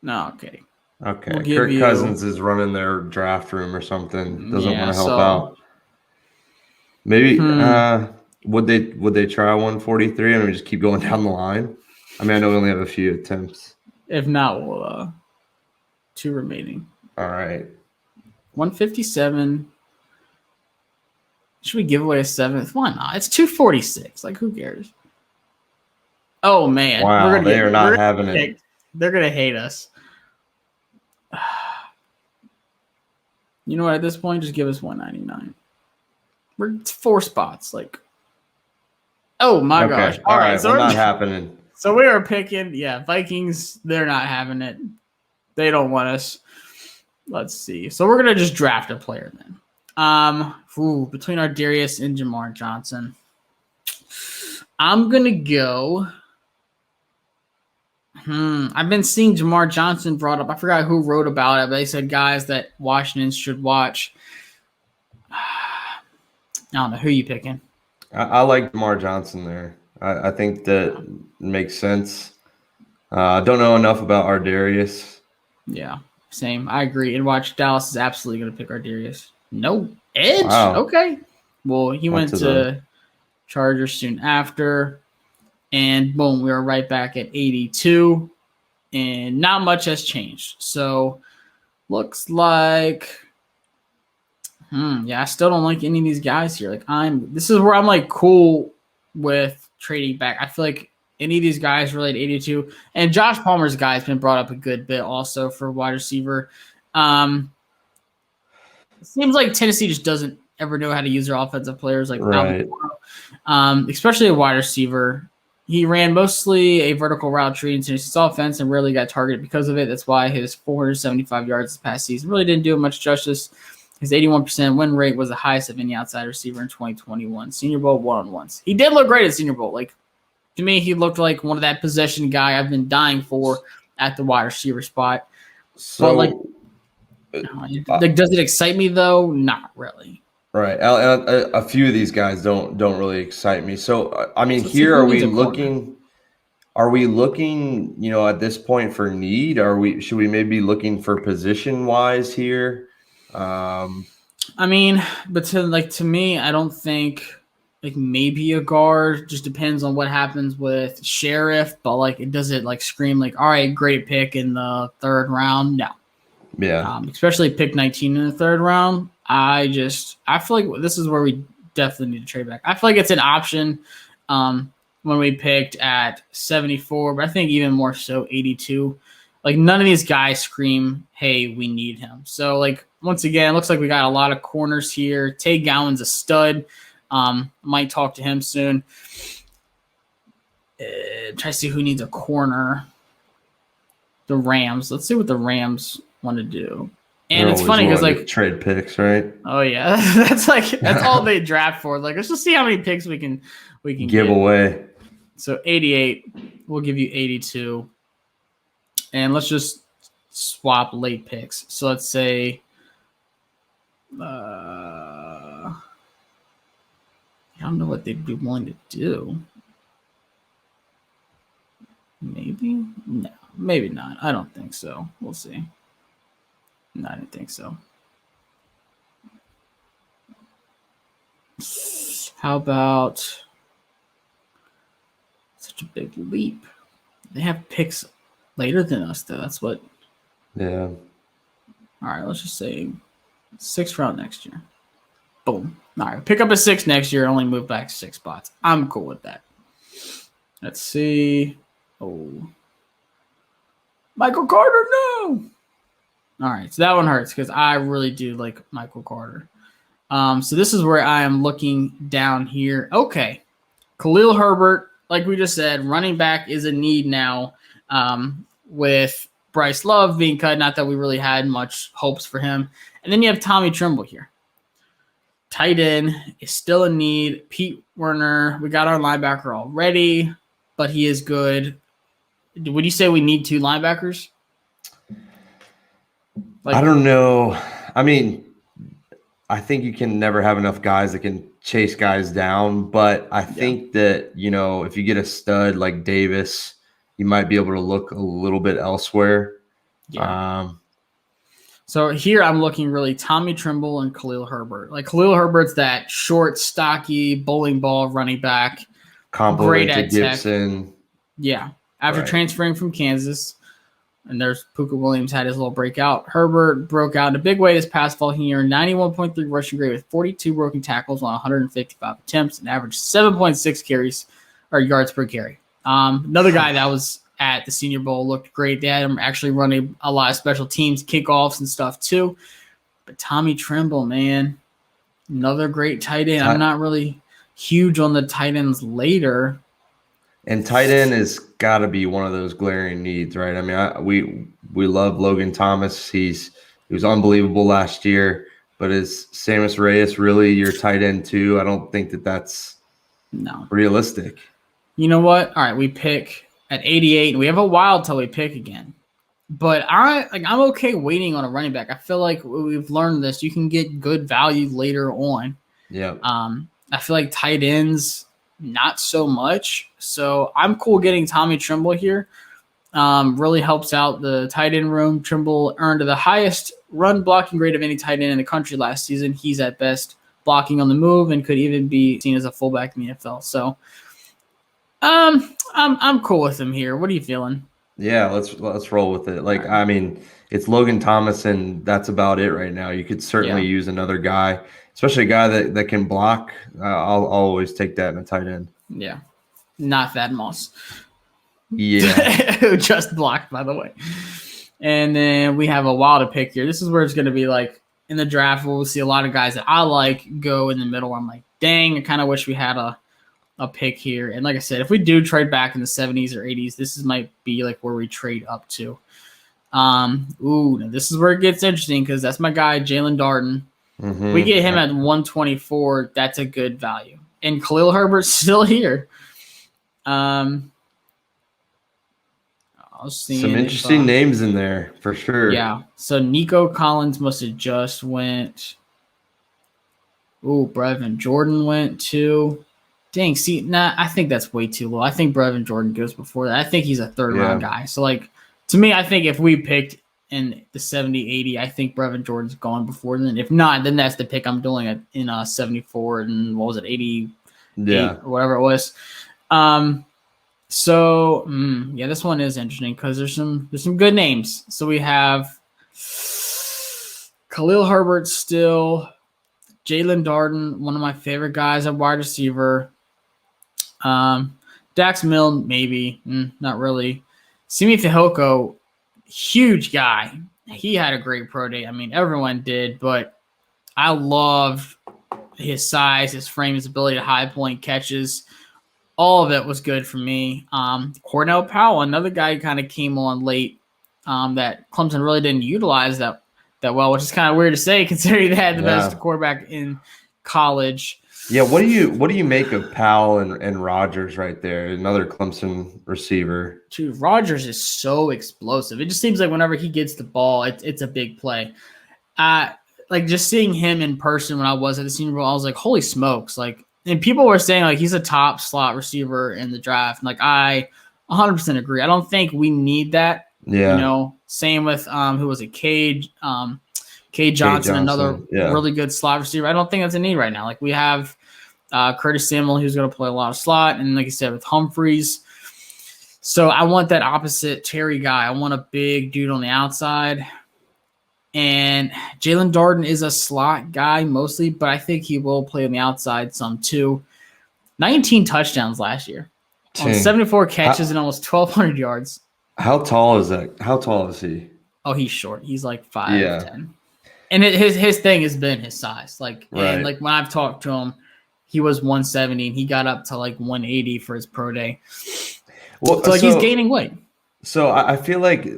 No, okay. Okay. Kirk Cousins is running their draft room or something. Doesn't want to help out. Maybe would they try 143 and we just keep going down the line? I mean, I know we only have a few attempts. If not, we'll 2 remaining. All right. 157. Should we give away a 7th? Why not? It's 246. Like, who cares? Oh man. Wow, they are not having it. They're gonna hate us. You know what? At this point, just give us 199. We're 4 spots. Like, oh my gosh! All right, so well, not happening. So we are picking, Vikings. They're not having it. They don't want us. Let's see. So we're gonna just draft a player then. Between Ardarius and Jamar Johnson, I'm gonna go. I've been seeing Jamar Johnson brought up. I forgot who wrote about it, but they said guys that Washington should watch. I don't know. Who are you picking? I like Jamar Johnson there. I think that makes sense. I don't know enough about Ardarius. Yeah, same. I agree. And watch, Dallas is absolutely going to pick Ardarius. No, Edge? Wow. Okay. Well, he went to Chargers soon after. And boom, we are right back at 82. And not much has changed. So, looks like... I still don't like any of these guys here. Like, this is where I'm, like, cool with trading back. I feel like any of these guys really at 82. And Josh Palmer's guy has been brought up a good bit also for wide receiver. It seems like Tennessee just doesn't ever know how to use their offensive players, like right. Especially a wide receiver. He ran mostly a vertical route tree in Tennessee's offense and rarely got targeted because of it. That's why his 475 yards this past season really didn't do him much justice. His 81% win rate was the highest of any outside receiver in 2021. Senior Bowl one-on-ones. He did look great at Senior Bowl. Like, to me, he looked like one of that possession guy I've been dying for at the wide receiver spot. So, but does it excite me though? Not really. Right. A few of these guys don't really excite me. So, I mean, here are we looking? Are we looking? You know, at this point for need? Should we maybe be looking for position wise here? I mean, but to me, I don't think like maybe a guard. Just depends on what happens with Sheriff. But like, does it like scream like, all right, great pick in the 3rd round? No. Yeah. Especially pick 19 in the 3rd round. I feel like this is where we definitely need to trade back. I feel like it's an option when we picked at 74, but I think even more so 82. Like none of these guys scream, hey, we need him. So like once again, it looks like we got a lot of corners here. Tay Gowan's a stud. Might talk to him soon. Try to see who needs a corner. The Rams. Let's see what the Rams want to do. And it's funny because like trade picks, right? Oh yeah, that's all they draft for. Like let's just see how many picks we can give away. So 88, we'll give you 82, and let's just swap late picks. So let's say, I don't know what they'd be willing to do. Maybe no, maybe not. I don't think so. We'll see. No, I didn't think so. How about such a big leap? They have picks later than us, though. That's what. Yeah. All right, let's just say 6th round next year. Boom. All right, pick up a 6 next year, only move back 6 spots. I'm cool with that. Let's see. Oh. Michael Carter, no! All right, so that one hurts because I really do like Michael Carter. So this is where I am looking down here. Okay, Khalil Herbert, like we just said, running back is a need now with Bryce Love being cut. Not that we really had much hopes for him. And then you have Tommy Tremble here. Tight end is still a need. Pete Werner, we got our linebacker already, but he is good. Would you say we need 2 linebackers? Like, I don't know. I mean, I think you can never have enough guys that can chase guys down, but I think that, you know, if you get a stud like Davis, you might be able to look a little bit elsewhere. Yeah. So here I'm looking really Tommy Tremble and Khalil Herbert. Like Khalil Herbert's that short, stocky, bowling ball running back. Compliment to Gibson. Tech. Yeah. After transferring from Kansas. And there's Puka Williams had his little breakout. Herbert broke out in a big way this past fall. He earned 91.3 rushing grade with 42 broken tackles on 155 attempts and averaged 7.6 carries or yards per carry. Another guy that was at the Senior Bowl looked great. They had him actually running a lot of special teams, kickoffs and stuff too. But Tommy Tremble, man, another great tight end. I'm not really huge on the tight ends later. And tight end has got to be one of those glaring needs, right? I mean, we love Logan Thomas. He was unbelievable last year, but is Sammis Reyes really your tight end too? I don't think that's realistic. You know what? All right, we pick at 88, and we have a while till we pick again. But I'm okay waiting on a running back. I feel like we've learned this. You can get good value later on. Yeah. I feel like tight ends, not so much. So I'm cool getting Tommy Tremble here. Really helps out the tight end room. Tremble earned the highest run blocking grade of any tight end in the country last season. He's at best blocking on the move and could even be seen as a fullback in the NFL. So I'm cool with him here. What are you feeling? Yeah, let's roll with it. Like, I mean, it's Logan Thomas, and that's about it right now. You could certainly use another guy, especially a guy that can block. I'll always take that in a tight end. Yeah, not Thad Moss. Yeah, who just blocked, by the way. And then we have a while to pick here. This is where it's going to be like in the draft. We'll see a lot of guys that I like go in the middle. I'm like, dang, I kind of wish we had a pick here. And like I said, if we do trade back in the 70s or 80s, this might be like where we trade up to. Now this is where it gets interesting because that's my guy, Jalen Darden. Mm-hmm. We get him at 124. That's a good value. And Khalil Herbert's still here. Some interesting names in there for sure. Yeah. So Nico Collins must have just went. Brevin Jordan went too. Dang, I think that's way too low. I think Brevin Jordan goes before that. I think he's a third-round guy. So, like, to me, I think if we picked in the 70, 80, I think Brevin Jordan's gone before then. If not, then that's the pick I'm doing in 74 and, 88 or whatever it was. This one is interesting because there's some good names. So we have Khalil Herbert still, Jalen Darden, one of my favorite guys at wide receiver. Dax Milne, maybe. Not really. Simi Fehoko, huge guy. He had a great pro day. I mean, everyone did, but I loved his size, his frame, his ability to high point catches. All of it was good for me. Cornell Powell, another guy who kind of came on late that Clemson really didn't utilize that well, which is kind of weird to say considering they had the best quarterback in college. Yeah, what do you make of Powell and Rogers right there? Another Clemson receiver. Dude, Rogers is so explosive. It just seems like whenever he gets the ball, it's a big play. Like just seeing him in person when I was at the Senior Bowl, I was like, holy smokes! Like, and people were saying like he's a top slot receiver in the draft. And like I 100% agree. I don't think we need that. Yeah. You know, same with who was it? Cade Johnson, another really good slot receiver. I don't think that's a need right now. Like we have Curtis Samuel, who's going to play a lot of slot, and like I said, with Humphreys. So I want that opposite Terry guy. I want a big dude on the outside. And Jalen Darden is a slot guy mostly, but I think he will play on the outside some too. 19 touchdowns last year on 74 catches and almost 1,200 yards. How tall is that? How tall is he? Oh, he's short. He's like 5'10". And his thing has been his size. Like, and like when I've talked to him, he was 170 and he got up to like 180 for his pro day. Well, so he's gaining weight. So I feel like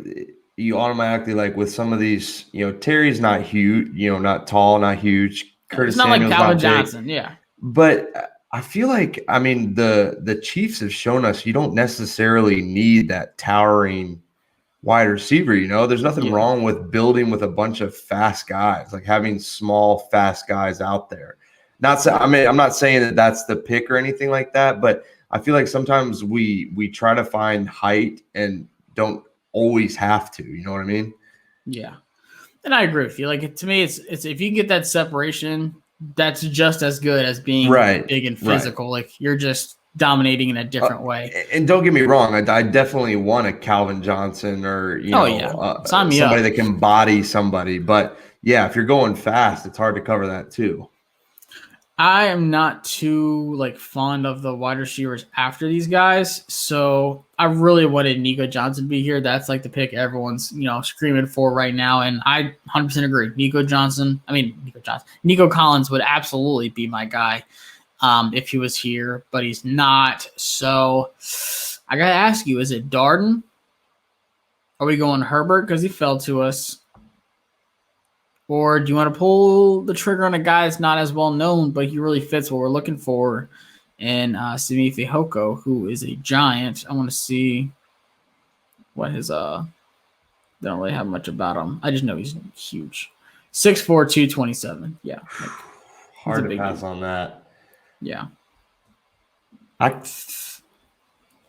you automatically, like with some of these, Terry's not huge, not tall, not huge. Curtis Samuel's not like Calvin Johnson, But I feel like, I mean, the Chiefs have shown us you don't necessarily need that towering wide receiver. There's nothing wrong with building with a bunch of fast guys, like having small, fast guys out there. I'm not saying that that's the pick or anything like that, but I feel like sometimes we try to find height and don't always have to. You know what I mean? Yeah. And I agree with you. Like to me, it's if you can get that separation, that's just as good as being big and physical. Like you're just dominating in a different way. And don't get me wrong, I definitely want a Calvin Johnson or somebody that can body somebody. But yeah, if you're going fast, it's hard to cover that too. I am not too like fond of the wide receivers after these guys, so I really wanted Nico Johnson to be here. That's like the pick everyone's screaming for right now, and I 100% agree. Nico Collins would absolutely be my guy if he was here, but he's not. So I gotta ask you: is it Darden? Are we going Herbert because he fell to us? Or do you want to pull the trigger on a guy that's not as well known, but he really fits what we're looking for? And Simi Fehoko, who is a giant. I want to see what his they don't really have much about him. I just know he's huge. 6'4", 227. Yeah. Hard to pass dude. on that. Yeah. I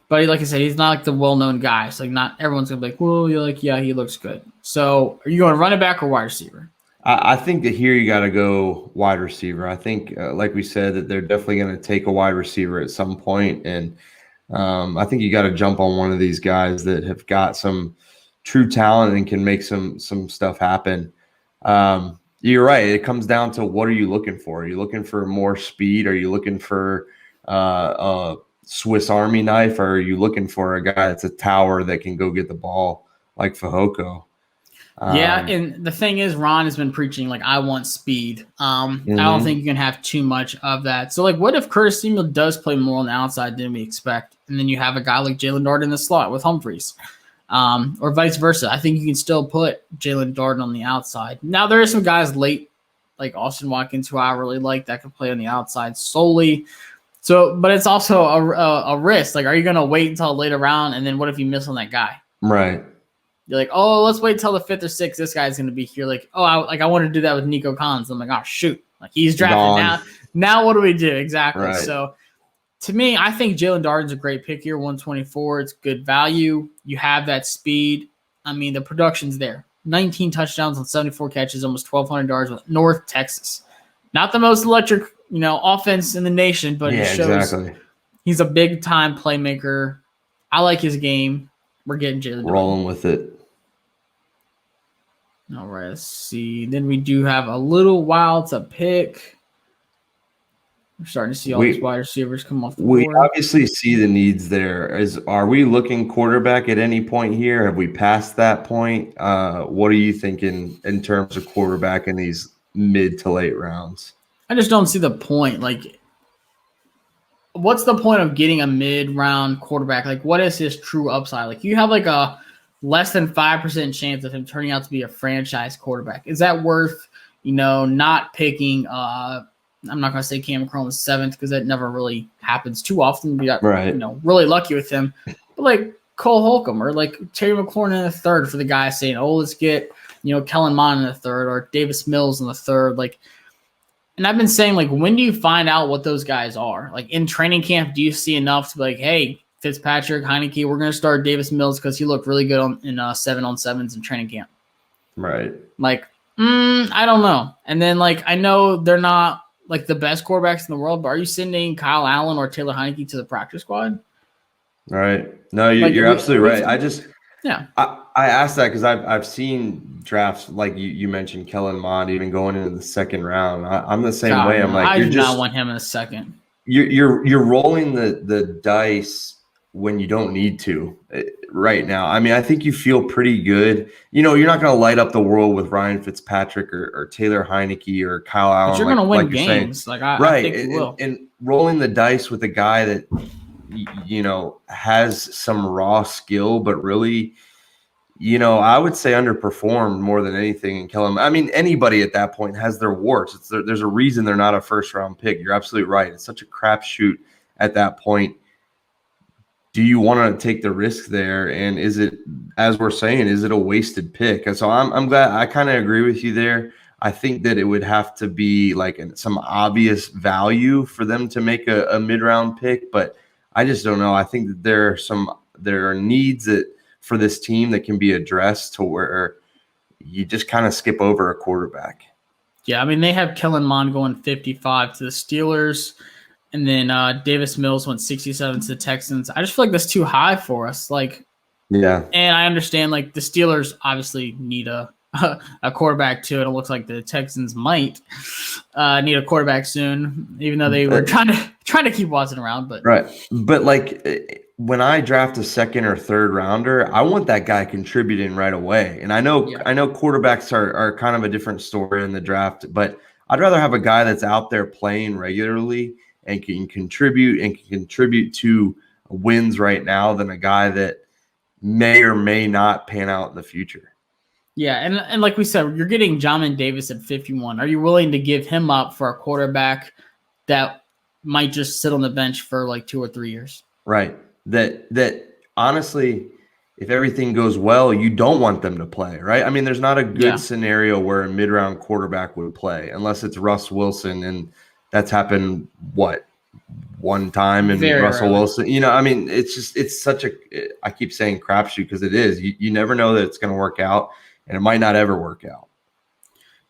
But like I said, he's not like the well-known guy. So like not everyone's gonna be like, well, you're like, yeah, he looks good. So are you going running back or wide receiver? I think that here you got to go wide receiver. I think, like we said, that they're definitely going to take a wide receiver at some point, and I think you got to jump on one of these guys that have got some true talent and can make some stuff happen. You're right. It comes down to what are you looking for? Are you looking for more speed? Are you looking for a Swiss Army knife? Or are you looking for a guy that's a tower that can go get the ball like Fehoko? Yeah, and the thing is, Ron has been preaching like I want speed. I don't think you can have too much of that. So, like, what if Curtis Samuel does play more on the outside than we expect, and then you have a guy like Jalen Darden in the slot with Humphreys, or vice versa? I think you can still put Jalen Darden on the outside. Now, there are some guys late, like Austin Watkins, who I really like that can play on the outside solely. So, but it's also a risk. Like, are you going to wait until a later round, and then what if you miss on that guy? Right. You're like, oh, let's wait till the 5th or 6th. This guy's going to be here. Like, oh, I wanted to do that with Nico Collins. I'm like, oh, shoot. Like, he's drafted now. Now what do we do? Exactly. Right. So, to me, I think Jalen Darden's a great pick here, 124. It's good value. You have that speed. I mean, the production's there. 19 touchdowns on 74 catches, almost 1,200 yards with North Texas. Not the most electric, offense in the nation, but it shows he's a big-time playmaker. I like his game. We're getting Jalen Darden. Rolling with it. All right, let's see. Then we do have a little while to pick. We're starting to see all these wide receivers come off the board. We obviously see the needs there. Are we looking quarterback at any point here? Have we passed that point? What are you thinking in terms of quarterback in these mid to late rounds? I just don't see the point. Like, what's the point of getting a mid-round quarterback? Like, what is his true upside? Like, you have like a less than 5% chance of him turning out to be a franchise quarterback. Is that worth, not picking? I'm not going to say Cam Crone was 7th because that never really happens too often. We got really lucky with him. But like Cole Holcomb or like Terry McLaurin in the 3rd for the guy saying, oh, let's get Kellen Mond in the 3rd or Davis Mills in the 3rd. Like. And I've been saying, like, when do you find out what those guys are? Like, in training camp, do you see enough to be like, hey, Fitzpatrick, Heineke, we're going to start Davis Mills because he looked really good in 7-on-7s in training camp. Right. Like, I don't know. And then, like, I know they're not, like, the best quarterbacks in the world, but are you sending Kyle Allen or Taylor Heineke to the practice squad? Right. No, you're absolutely right. I asked that because I've seen drafts like you mentioned Kellen Mond even going into the 2nd round. I'm the same way. I'm like, I do not want him in the 2nd. You're rolling the dice when you don't need to right now. I mean, I think you feel pretty good. You're not going to light up the world with Ryan Fitzpatrick or Taylor Heineke or Kyle Allen. But you're going to win games. Like I think you will. And rolling the dice with a guy that has some raw skill, but really, I would say underperformed more than anything in Kellen. I mean, anybody at that point has their warts. There's a reason they're not a 1st-round pick. You're absolutely right. It's such a crapshoot at that point. Do you want to take the risk there? And is it, as we're saying, is it a wasted pick? And so I'm glad. I kind of agree with you there. I think that it would have to be like some obvious value for them to make a mid-round pick, but I just don't know. I think that there are needs for this team that can be addressed to where you just kind of skip over a quarterback. Yeah, I mean, they have Kellen Mond going 55 to the Steelers, and then Davis Mills went 67 to the Texans. I just feel like that's too high for us. Like, yeah. And I understand, like, the Steelers obviously need a a quarterback too, and it looks like the Texans might need a quarterback soon, even though they were trying to keep Watson around. But right, but like when I draft a second or third rounder, I want that guy contributing right away. And I know quarterbacks are kind of a different story in the draft, but I'd rather have a guy that's out there playing regularly and can contribute to wins right now than a guy that may or may not pan out in the future. Yeah, and like we said, you're getting Jamin Davis at 51. Are you willing to give him up for a quarterback that might just sit on the bench for like 2 or 3 years? Right. That honestly, if everything goes well, you don't want them to play, right? I mean, there's not a good scenario where a mid-round quarterback would play unless it's Russ Wilson, and that's happened one time in Russell Wilson. You know, I mean, it's such a I keep saying crapshoot because it is. You never know that it's going to work out, and it might not ever work out.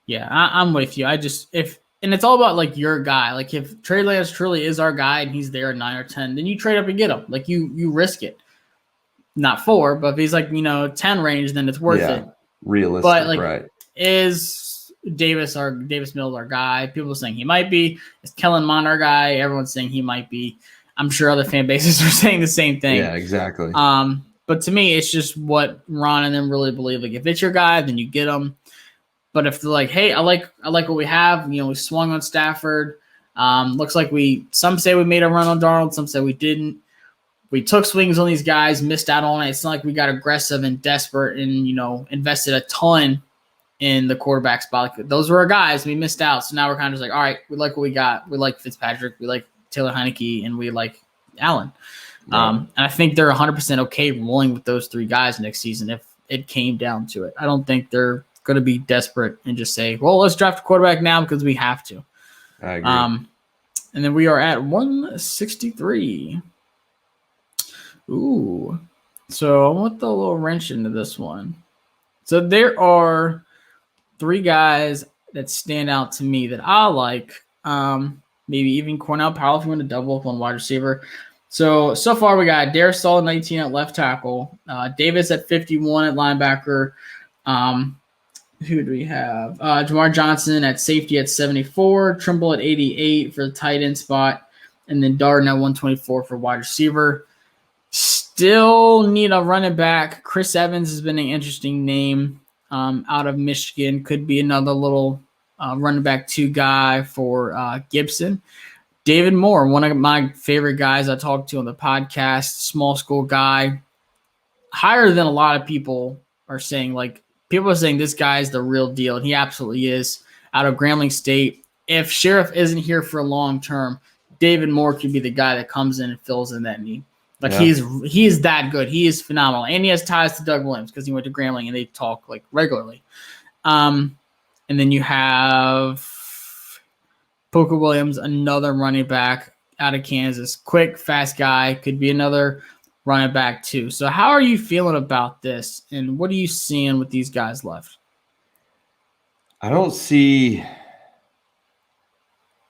Yeah, I'm with you. And it's all about like your guy. Like if Trey Lance truly is our guy and he's there at 9 or 10, then you trade up and get him. Like you risk it. Not 4, but if he's like, 10 range, then it's worth it. Realistic, but like, right. Is Davis Mills our guy? People are saying he might be. Is Kellen Mond our guy? Everyone's saying he might be. I'm sure other fan bases are saying the same thing. Yeah, exactly. But to me, it's just what Ron and them really believe. Like if it's your guy, then you get him. But if they're like, hey, I like what we have, we swung on Stafford. Looks like some say we made a run on Darnold, some say we didn't. We took swings on these guys, missed out on it. It's not like we got aggressive and desperate and, invested a ton in the quarterback spot. Like, those were our guys. We missed out. So now we're kind of just like, all right, we like what we got. We like Fitzpatrick. We like Taylor Heineke, and we like Allen. Right. And I think they're 100% okay rolling with those 3 guys next season if it came down to it. I don't think they're going to be desperate and just say, well, let's draft a quarterback now because we have to. I agree. And then we are at 163. Ooh. So I want the little wrench into this one. So there are 3 guys that stand out to me that I like. Maybe even Cornell Powell if you want to double up on wide receiver. So far we got Darius Saul at 19 at left tackle, Davis at 51 at linebacker. Who do we have? Jamar Johnson at safety at 74, Trimble at 88 for the tight end spot, and then Darden at 124 for wide receiver. Still need a running back. Chris Evans has been an interesting name out of Michigan. Could be another little running back 2 guy for Gibson. David Moore, one of my favorite guys I talked to on the podcast, small school guy, higher than a lot of people are saying. Like, people are saying this guy is the real deal, and he absolutely is. Out of Grambling State, if Sheriff isn't here for a long term, David Moore could be the guy that comes in and fills in that need. Like he is that good. He is phenomenal, and he has ties to Doug Williams because he went to Grambling and they talk like regularly. And then you have Poker Williams, another running back out of Kansas, quick, fast guy, could be another running back too. So how are you feeling about this, and what are you seeing with these guys left? I don't see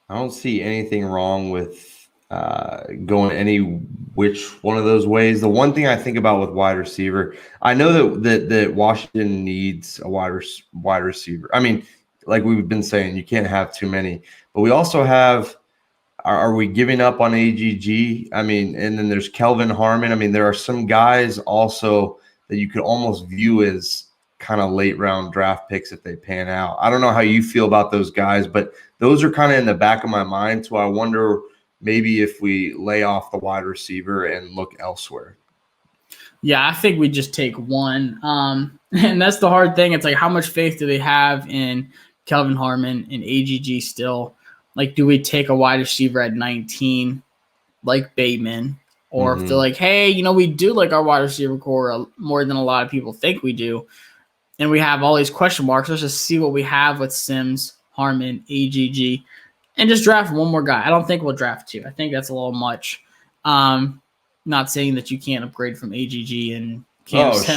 anything wrong with going any which one of those ways. The one thing I think about with wide receiver, I know that Washington needs a wide receiver. I mean, like we've been saying, you can't have too many, but we also have. Are we giving up on AGG? I mean, and then there's Kelvin Harmon. I mean, there are some guys also that you could almost view as kind of late round draft picks if they pan out. I don't know how you feel about those guys, but those are kind of in the back of my mind. So I wonder maybe if we lay off the wide receiver and look elsewhere. Yeah, I think we just take one. And that's the hard thing. It's like, how much faith do they have in Kelvin Harmon and AGG still? Like, do we take a wide receiver at 19 like Bateman? Or if they're like, hey, we do like our wide receiver core more than a lot of people think we do, and we have all these question marks, let's just see what we have with Sims, Harmon, AGG, and just draft one more guy. I don't think we'll draft 2. I think that's a little much. Not saying that you can't upgrade from AGG and Sims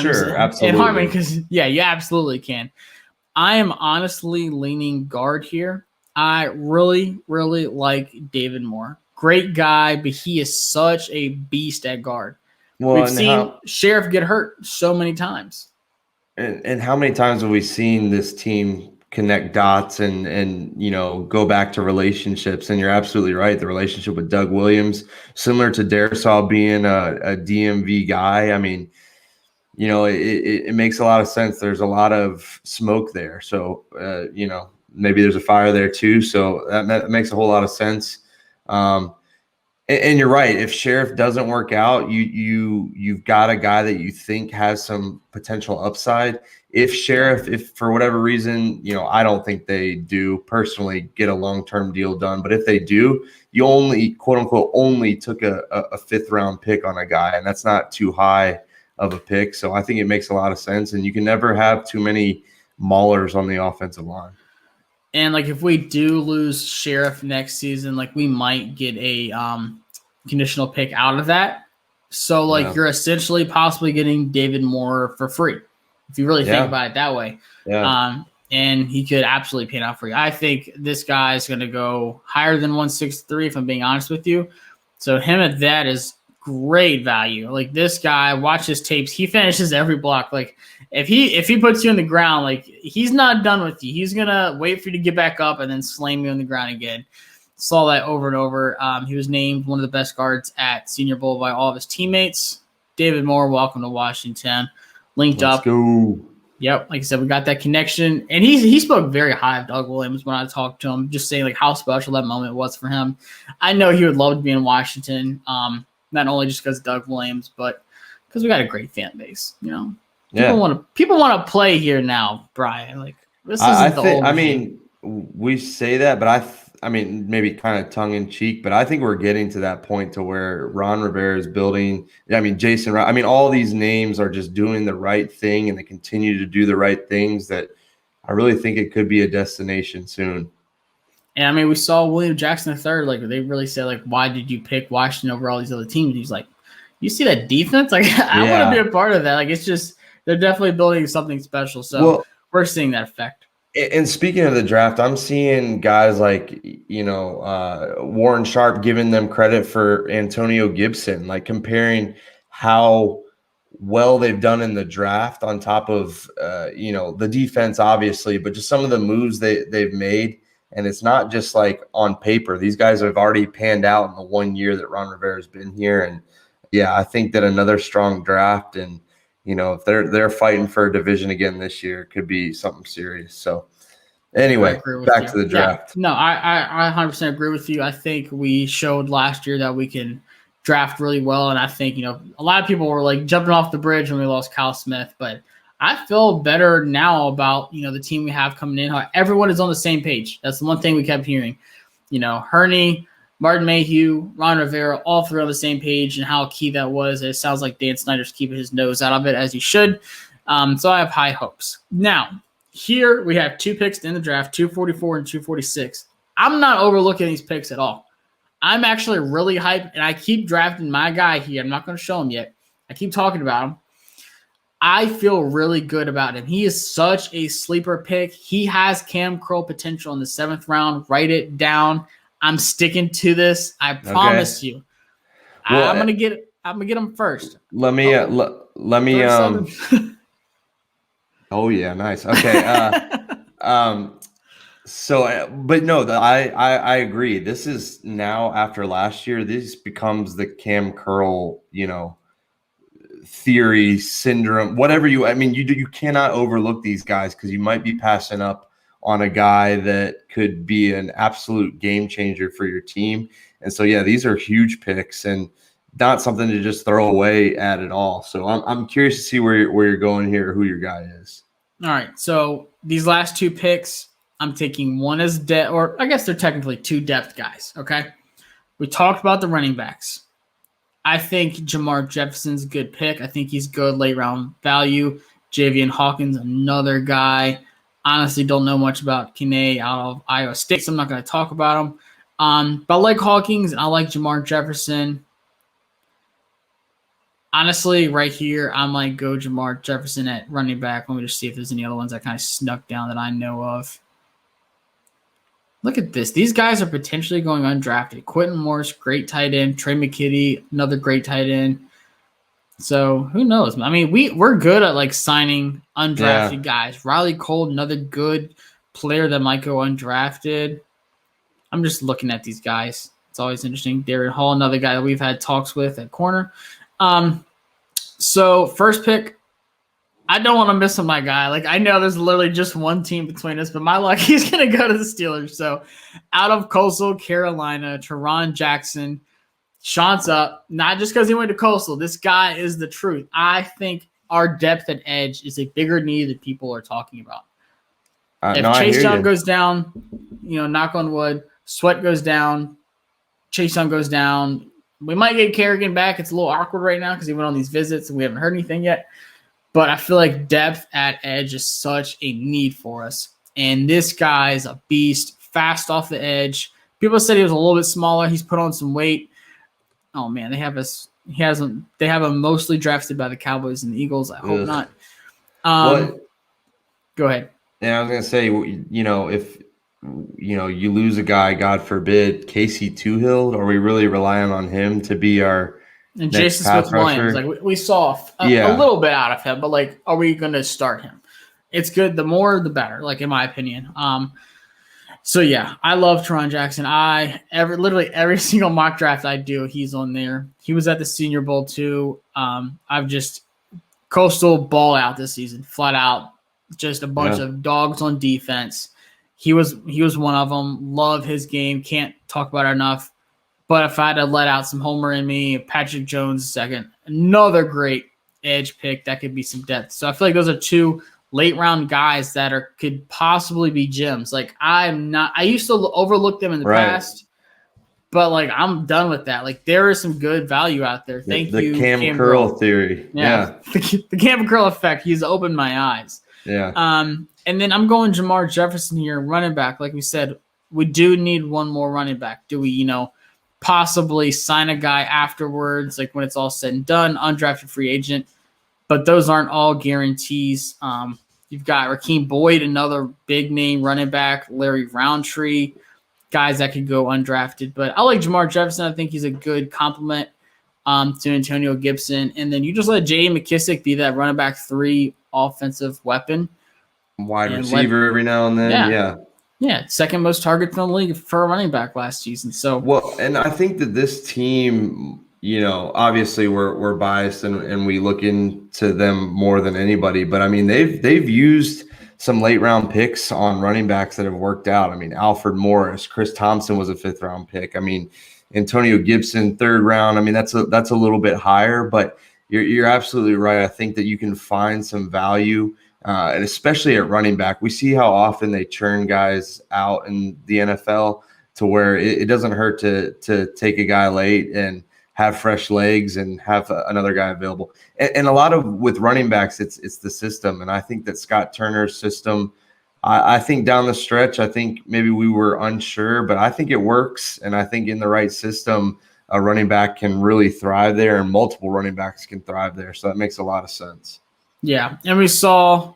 and Harmon, because, yeah, you absolutely can. I am honestly leaning guard here. I really, really like David Moore. Great guy, but he is such a beast at guard. Well, we've seen Sheriff get hurt so many times. And how many times have we seen this team connect dots and go back to relationships? And you're absolutely right. The relationship with Doug Williams, similar to Darisaw being a DMV guy. I mean, it makes a lot of sense. There's a lot of smoke there. So, maybe there's a fire there too. So that makes a whole lot of sense. And you're right. If Sheriff doesn't work out, you've got a guy that you think has some potential upside. If for whatever reason, I don't think they do personally get a long-term deal done, but if they do, you only quote unquote only took a 5th round pick on a guy, and that's not too high of a pick. So I think it makes a lot of sense, and you can never have too many maulers on the offensive line. And like if we do lose Sheriff next season, like we might get a conditional pick out of that. So like you're essentially possibly getting David Moore for free if you really think about it that way. Yeah. And he could absolutely pan out for you. I think this guy is going to go higher than 163 if I'm being honest with you. So him at that is great value. Like this guy, watch his tapes. He finishes every block. Like if he puts you on the ground, like he's not done with you. He's gonna wait for you to get back up and then slam you on the ground again. Saw that over and over. He was named one of the best guards at Senior Bowl by all of his teammates. David Moore, welcome to Washington. Linked Let's up. Go. Yep, like I said, we got that connection, and he spoke very high of Doug Williams when I talked to him, just saying like how special that moment was for him. I know he would love to be in Washington. Not only just because of Doug Williams, but because we got a great fan base. People want to play here now, Brian. Like this isn't the old. I mean, we say that, but I mean, maybe kind of tongue in cheek, but I think we're getting to that point to where Ron Rivera is building. I mean, Jason. I mean, all these names are just doing the right thing, and they continue to do the right things. That I really think it could be a destination soon. And I mean, we saw William Jackson III. Like they really said, like, why did you pick Washington over all these other teams? He's like, you see that defense? Like, I want to be a part of that. Like, it's just they're definitely building something special. So we're seeing that effect. And speaking of the draft, I'm seeing guys like Warren Sharp giving them credit for Antonio Gibson, like comparing how well they've done in the draft on top of the defense, obviously, but just some of the moves they've made. And it's not just like on paper. These guys have already panned out in the 1 year that Ron Rivera's been here. And I think that another strong draft and, if they're fighting for a division again this year, it could be something serious. So anyway, back to the draft. Yeah. No, I 100% agree with you. I think we showed last year that we can draft really well. And I think, a lot of people were like jumping off the bridge when we lost Kyle Smith, but I feel better now about, the team we have coming in. How everyone is on the same page. That's the one thing we kept hearing. Hurney, Martin Mayhew, Ron Rivera, all three on the same page, and how key that was. It sounds like Dan Snyder's keeping his nose out of it, as he should. So I have high hopes. Now, here we have 2 picks in the draft, 244 and 246. I'm not overlooking these picks at all. I'm actually really hyped, and I keep drafting my guy here. I'm not going to show him yet. I keep talking about him. I feel really good about him. He is such a sleeper pick. He has Cam Curl potential in the 7th round. Write it down. I'm sticking to this. I promise you. Well, I'm gonna get him first. Let me. Oh yeah, nice. Okay. But no, I agree. This is now after last year. This becomes the Cam Curl, theory, syndrome, whatever you cannot overlook these guys because you might be passing up on a guy that could be an absolute game changer for your team. And so, these are huge picks and not something to just throw away at all. So I'm curious to see where you're going here, who your guy is. All right. So these last 2 picks, I'm taking one as depth, or I guess they're technically 2 depth guys. Okay. We talked about the running backs. I think Jamar Jefferson's a good pick. I think he's good late round value. Javian Hawkins, another guy. Honestly, don't know much about Kene out of Iowa State, so I'm not going to talk about him. But I like Hawkins, and I like Jamar Jefferson. Honestly, right here, I might go Jamar Jefferson at running back. Let me just see if there's any other ones that kind of snuck down that I know of. Look at this. These guys are potentially going undrafted. Quentin Morris, great tight end. Trey McKitty, another great tight end. So who knows? I mean, we're good at like signing undrafted guys. Riley Cole, another good player that might go undrafted. I'm just looking at these guys. It's always interesting. Darren Hall, another guy that we've had talks with at corner. So first pick, I don't want to miss on my guy. Like, I know there's literally just one team between us, but my luck, he's going to go to the Steelers. So out of Coastal Carolina, Teron Jackson, Sean's up, not just because he went to Coastal. This guy is the truth. I think our depth at edge is a bigger need that people are talking about. If Chase Young goes down, knock on wood, Sweat goes down, Chase Young goes down, we might get Kerrigan back. It's a little awkward right now because he went on these visits and we haven't heard anything yet. But I feel like depth at edge is such a need for us. And this guy's a beast, fast off the edge. People said he was a little bit smaller. He's put on some weight. Oh man, they have him mostly drafted by the Cowboys and the Eagles. I hope not. Go ahead. Yeah, I was gonna say, if you lose a guy, God forbid, Casey Toohill, are we really relying on him to be our and Jason Smith-Williams? Like we saw a little bit out of him, but like, are we gonna start him? It's good. The more, the better. Like in my opinion. So yeah, I love Teron Jackson. Literally every single mock draft I do, he's on there. He was at the Senior Bowl too. Coastal ball out this season, flat out, just a bunch of dogs on defense. He was one of them. Love his game. Can't talk about it enough. But if I had to let out some homer in me, Patrick Jones second, another great edge pick that could be some depth. So I feel like those are two late round guys that could possibly be gems. Like I used to overlook them in the past, but like I'm done with that. Like there is some good value out there. Thank you. The Cam Curl theory. Yeah. The Cam Curl effect. He's opened my eyes. Yeah. And then I'm going Jamar Jefferson here, running back. Like we said, we do need one more running back. Do we, possibly sign a guy afterwards, like when it's all said and done, undrafted free agent? But those aren't all guarantees. You've got Rakeem Boyd, another big name running back, Larry Roundtree, guys that could go undrafted. But I like Jamar Jefferson. I think he's a good complement to Antonio Gibson. And then you just let J.D. McKissick be that running back 3 offensive weapon. Wide receiver every now and then. Yeah, second most targets in the league for a running back last season. So and I think that this team, obviously we're biased and we look into them more than anybody. But I mean, they've used some late round picks on running backs that have worked out. I mean, Alfred Morris, Chris Thompson was a 5th round pick. I mean, Antonio Gibson, 3rd round. I mean, that's a little bit higher, but you're absolutely right. I think that you can find some value. And especially at running back, we see how often they churn guys out in the NFL to where it doesn't hurt to take a guy late and have fresh legs and have another guy available. And a lot of with running backs, it's the system. And I think that Scott Turner's system, I think down the stretch, I think maybe we were unsure, but I think it works. And I think in the right system, a running back can really thrive there and multiple running backs can thrive there. So that makes a lot of sense. Yeah, and we saw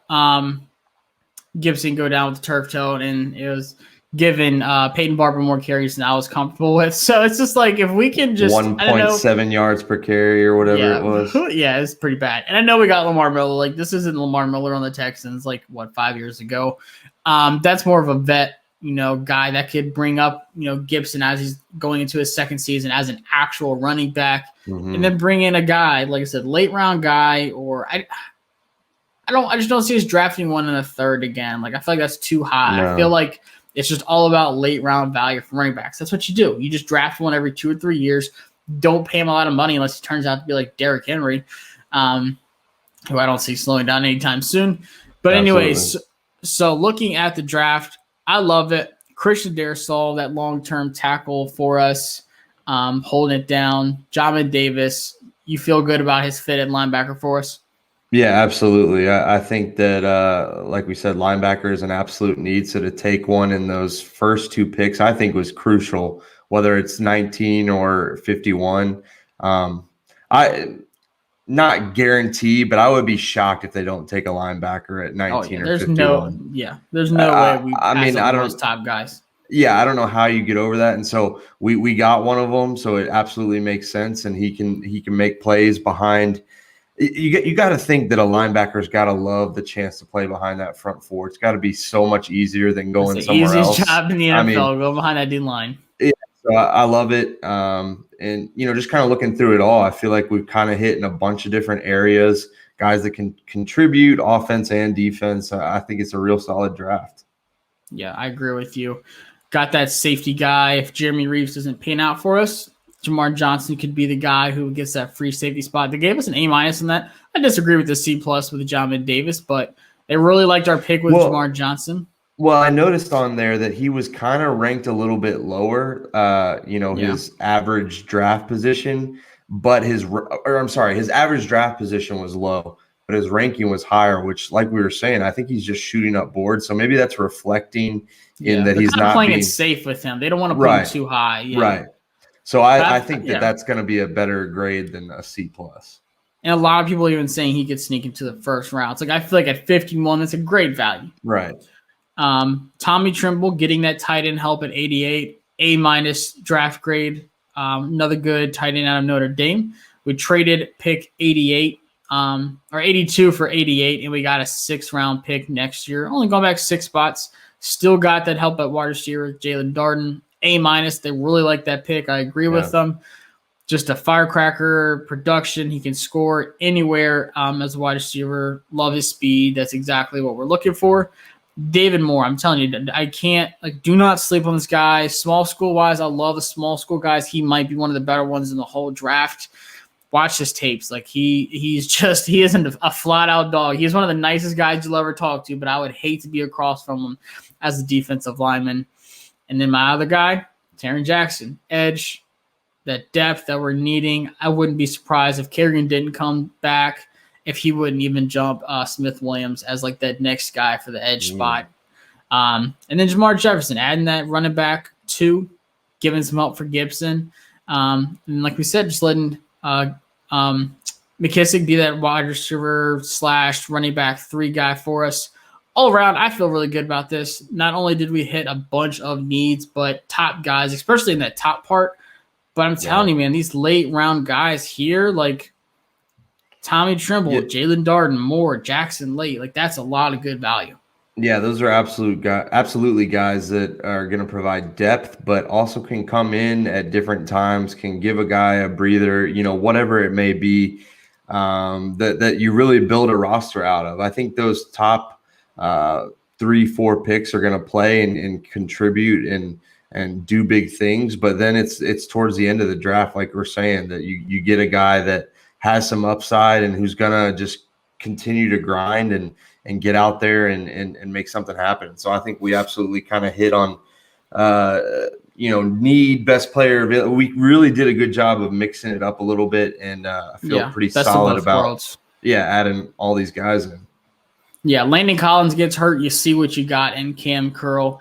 Gibson go down with the turf toe, and it was given Peyton Barber more carries than I was comfortable with. So it's just like if we can just 1.7 yards per carry or whatever it was. Yeah, it's pretty bad. And I know we got Lamar Miller. Like this isn't Lamar Miller on the Texans like 5 years ago. That's more of a vet, guy that could bring up, Gibson as he's going into his second season as an actual running back, and then bring in a guy, like I said, late round guy, or I just don't see us drafting one in a 3rd again. Like I feel like that's too high. No. I feel like it's just all about late round value for running backs. That's what you do. You just draft one every 2 or 3 years. Don't pay him a lot of money unless he turns out to be like Derrick Henry, who I don't see slowing down anytime soon. But anyways, so looking at the draft, I love it. Christian Darrisaw, that long-term tackle for us, holding it down. Jamin Davis, you feel good about his fit at linebacker for us? Yeah, absolutely. I think that, like we said, linebacker is an absolute need. So to take one in those first 2 picks, I think was crucial, whether it's 19 or 51. I not guarantee, but I would be shocked if they don't take a linebacker at 19 or 51. There's no way we I don't those top guys. Yeah, I don't know how you get over that. And so we got one of them, so it absolutely makes sense, and he can make plays behind you got to think that a linebacker's got to love the chance to play behind that front four. It's got to be so much easier than going It's the somewhere else. easiest job in the NFL. Go behind that D line. Yeah, so I love it. And just kind of looking through it all, I feel like we've kind of hit in a bunch of different areas. Guys that can contribute offense and defense. I think it's a real solid draft. Yeah, I agree with you. Got that safety guy. If Jeremy Reeves doesn't pan out for us, Jamar Johnson could be the guy who gets that free safety spot. They gave us an A- in that. I disagree with the C+ with John Davis, but they really liked our pick with Jamar Johnson. Well, I noticed on there that he was kind of ranked a little bit lower, his average draft position, but his average draft position was low, but his ranking was higher, which, like we were saying, I think he's just shooting up boards. So maybe that's reflecting in that he's not playing it safe with him. They don't want to put him too high. Yeah. Right. So I think that's going to be a better grade than a C+. And a lot of people are even saying he could sneak into the first round. It's like, I feel like at 51, that's a great value. Right. Tommy Tremble getting that tight end help at 88, A- draft grade. Another good tight end out of Notre Dame. We traded pick 88 or 82 for 88, and we got a 6th round pick next year. Only going back 6 spots. Still got that help at wide receiver, Jalen Darden. A-. They really like that pick. I agree with them. Just a firecracker production. He can score anywhere as a wide receiver. Love his speed. That's exactly what we're looking for. David Moore, I'm telling you, I can't, do not sleep on this guy. Small school wise, I love the small school guys. He might be one of the better ones in the whole draft. Watch his tapes. He isn't a flat out dog. He's one of the nicest guys you'll ever talk to, but I would hate to be across from him as a defensive lineman. And then my other guy, Taron Jackson, edge, that depth that we're needing. I wouldn't be surprised if Kerrigan didn't come back, if he wouldn't even jump Smith Williams as that next guy for the edge spot. And then Jamar Jefferson, adding that running back 2, giving some help for Gibson. And like we said, just letting McKissick be that wide receiver / running back 3 guy for us. All around, I feel really good about this. Not only did we hit a bunch of needs, but top guys, especially in that top part. But I'm telling you, man, these late round guys here, Tommy Tremble, Jalen Darden, Moore, Jackson late, that's a lot of good value. Yeah, those are absolutely guys that are going to provide depth, but also can come in at different times, can give a guy a breather, whatever it may be, that you really build a roster out of. I think those top 3-4 picks are going to play and contribute and do big things, but then it's towards the end of the draft, like we're saying, that you get a guy that has some upside and who's going to just continue to grind and get out there and make something happen. So I think we absolutely kind of hit on, need best player. We really did a good job of mixing it up a little bit, and I feel pretty solid about adding all these guys in. Yeah, Landon Collins gets hurt, you see what you got in Cam Curl.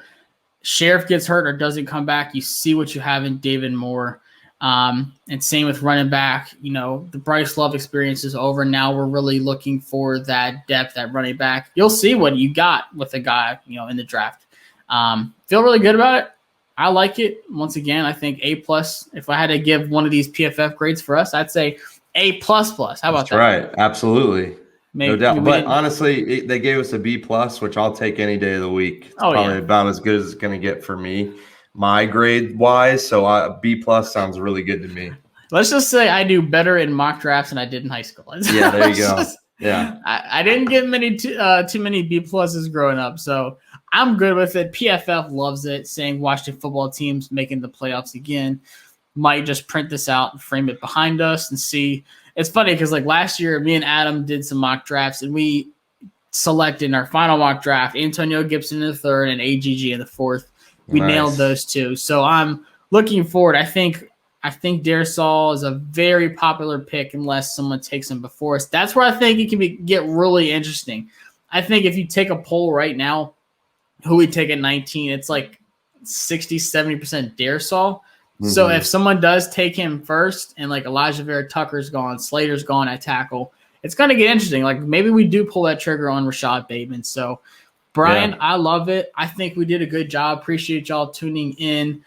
Sheriff gets hurt or doesn't come back, you see what you have in David Moore. And same with running back. The Bryce Love experience is over. Now we're really looking for that depth at running back. You'll see what you got with a guy, in the draft. Feel really good about it. I like it. Once again, I think A+. If I had to give one of these PFF grades for us, I'd say A++. How about that? That's right. Absolutely. No doubt. But honestly, they gave us a B+, which I'll take any day of the week. It's probably about as good as it's going to get for me, my grade wise. So B+ sounds really good to me. Let's just say I do better in mock drafts than I did in high school. Yeah, there you go. Yeah. I didn't get too many B+ growing up, so I'm good with it. PFF loves it, saying Washington football teams making the playoffs again. Might just print this out and frame it behind us and see. It's funny because last year, me and Adam did some mock drafts, and we selected in our final mock draft Antonio Gibson in the 3rd and AGG in the 4th. We nailed those 2. So I'm looking forward. I think Daresall is a very popular pick unless someone takes him before us. That's where I think it can get really interesting. I think if you take a poll right now, who we take at 19, it's 60-70% Daresall. Mm-hmm. So if someone does take him first and Elijah Vera Tucker's gone, Slater's gone at tackle, it's going to get interesting. Maybe we do pull that trigger on Rashad Bateman. So Brian, I love it. I think we did a good job. Appreciate y'all tuning in.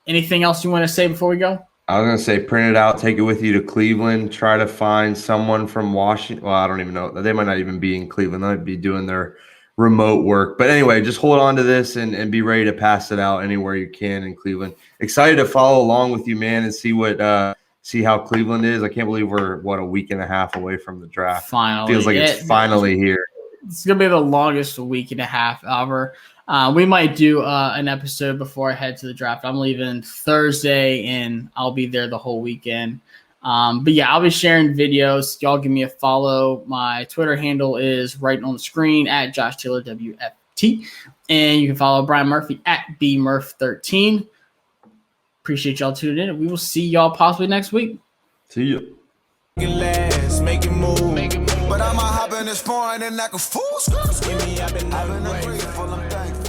Anything else you want to say before we go? I was gonna say print it out, take it with you to Cleveland, try to find someone from Washington. Well, I don't even know. They might not even be in Cleveland. They might be doing their remote work. But anyway, just hold on to this and be ready to pass it out anywhere you can in Cleveland. Excited to follow along with you, man, and see how Cleveland is. I can't believe we're a week and a half away from the draft. Finally. Feels like it's finally here. It's gonna be the longest week and a half ever. We might do an episode before I head to the draft. I'm leaving Thursday, and I'll be there the whole weekend. But yeah, I'll be sharing videos. Y'all give me a follow. My Twitter handle is right on the screen at Josh Taylor WFT, and you can follow Brian Murphy at BMurph13. Appreciate y'all tuning in, and we will see y'all possibly next week. See you. Make it last, make it move. But I'ma hop in this foreign and like a fool. I've been ungrateful, I'm thankful.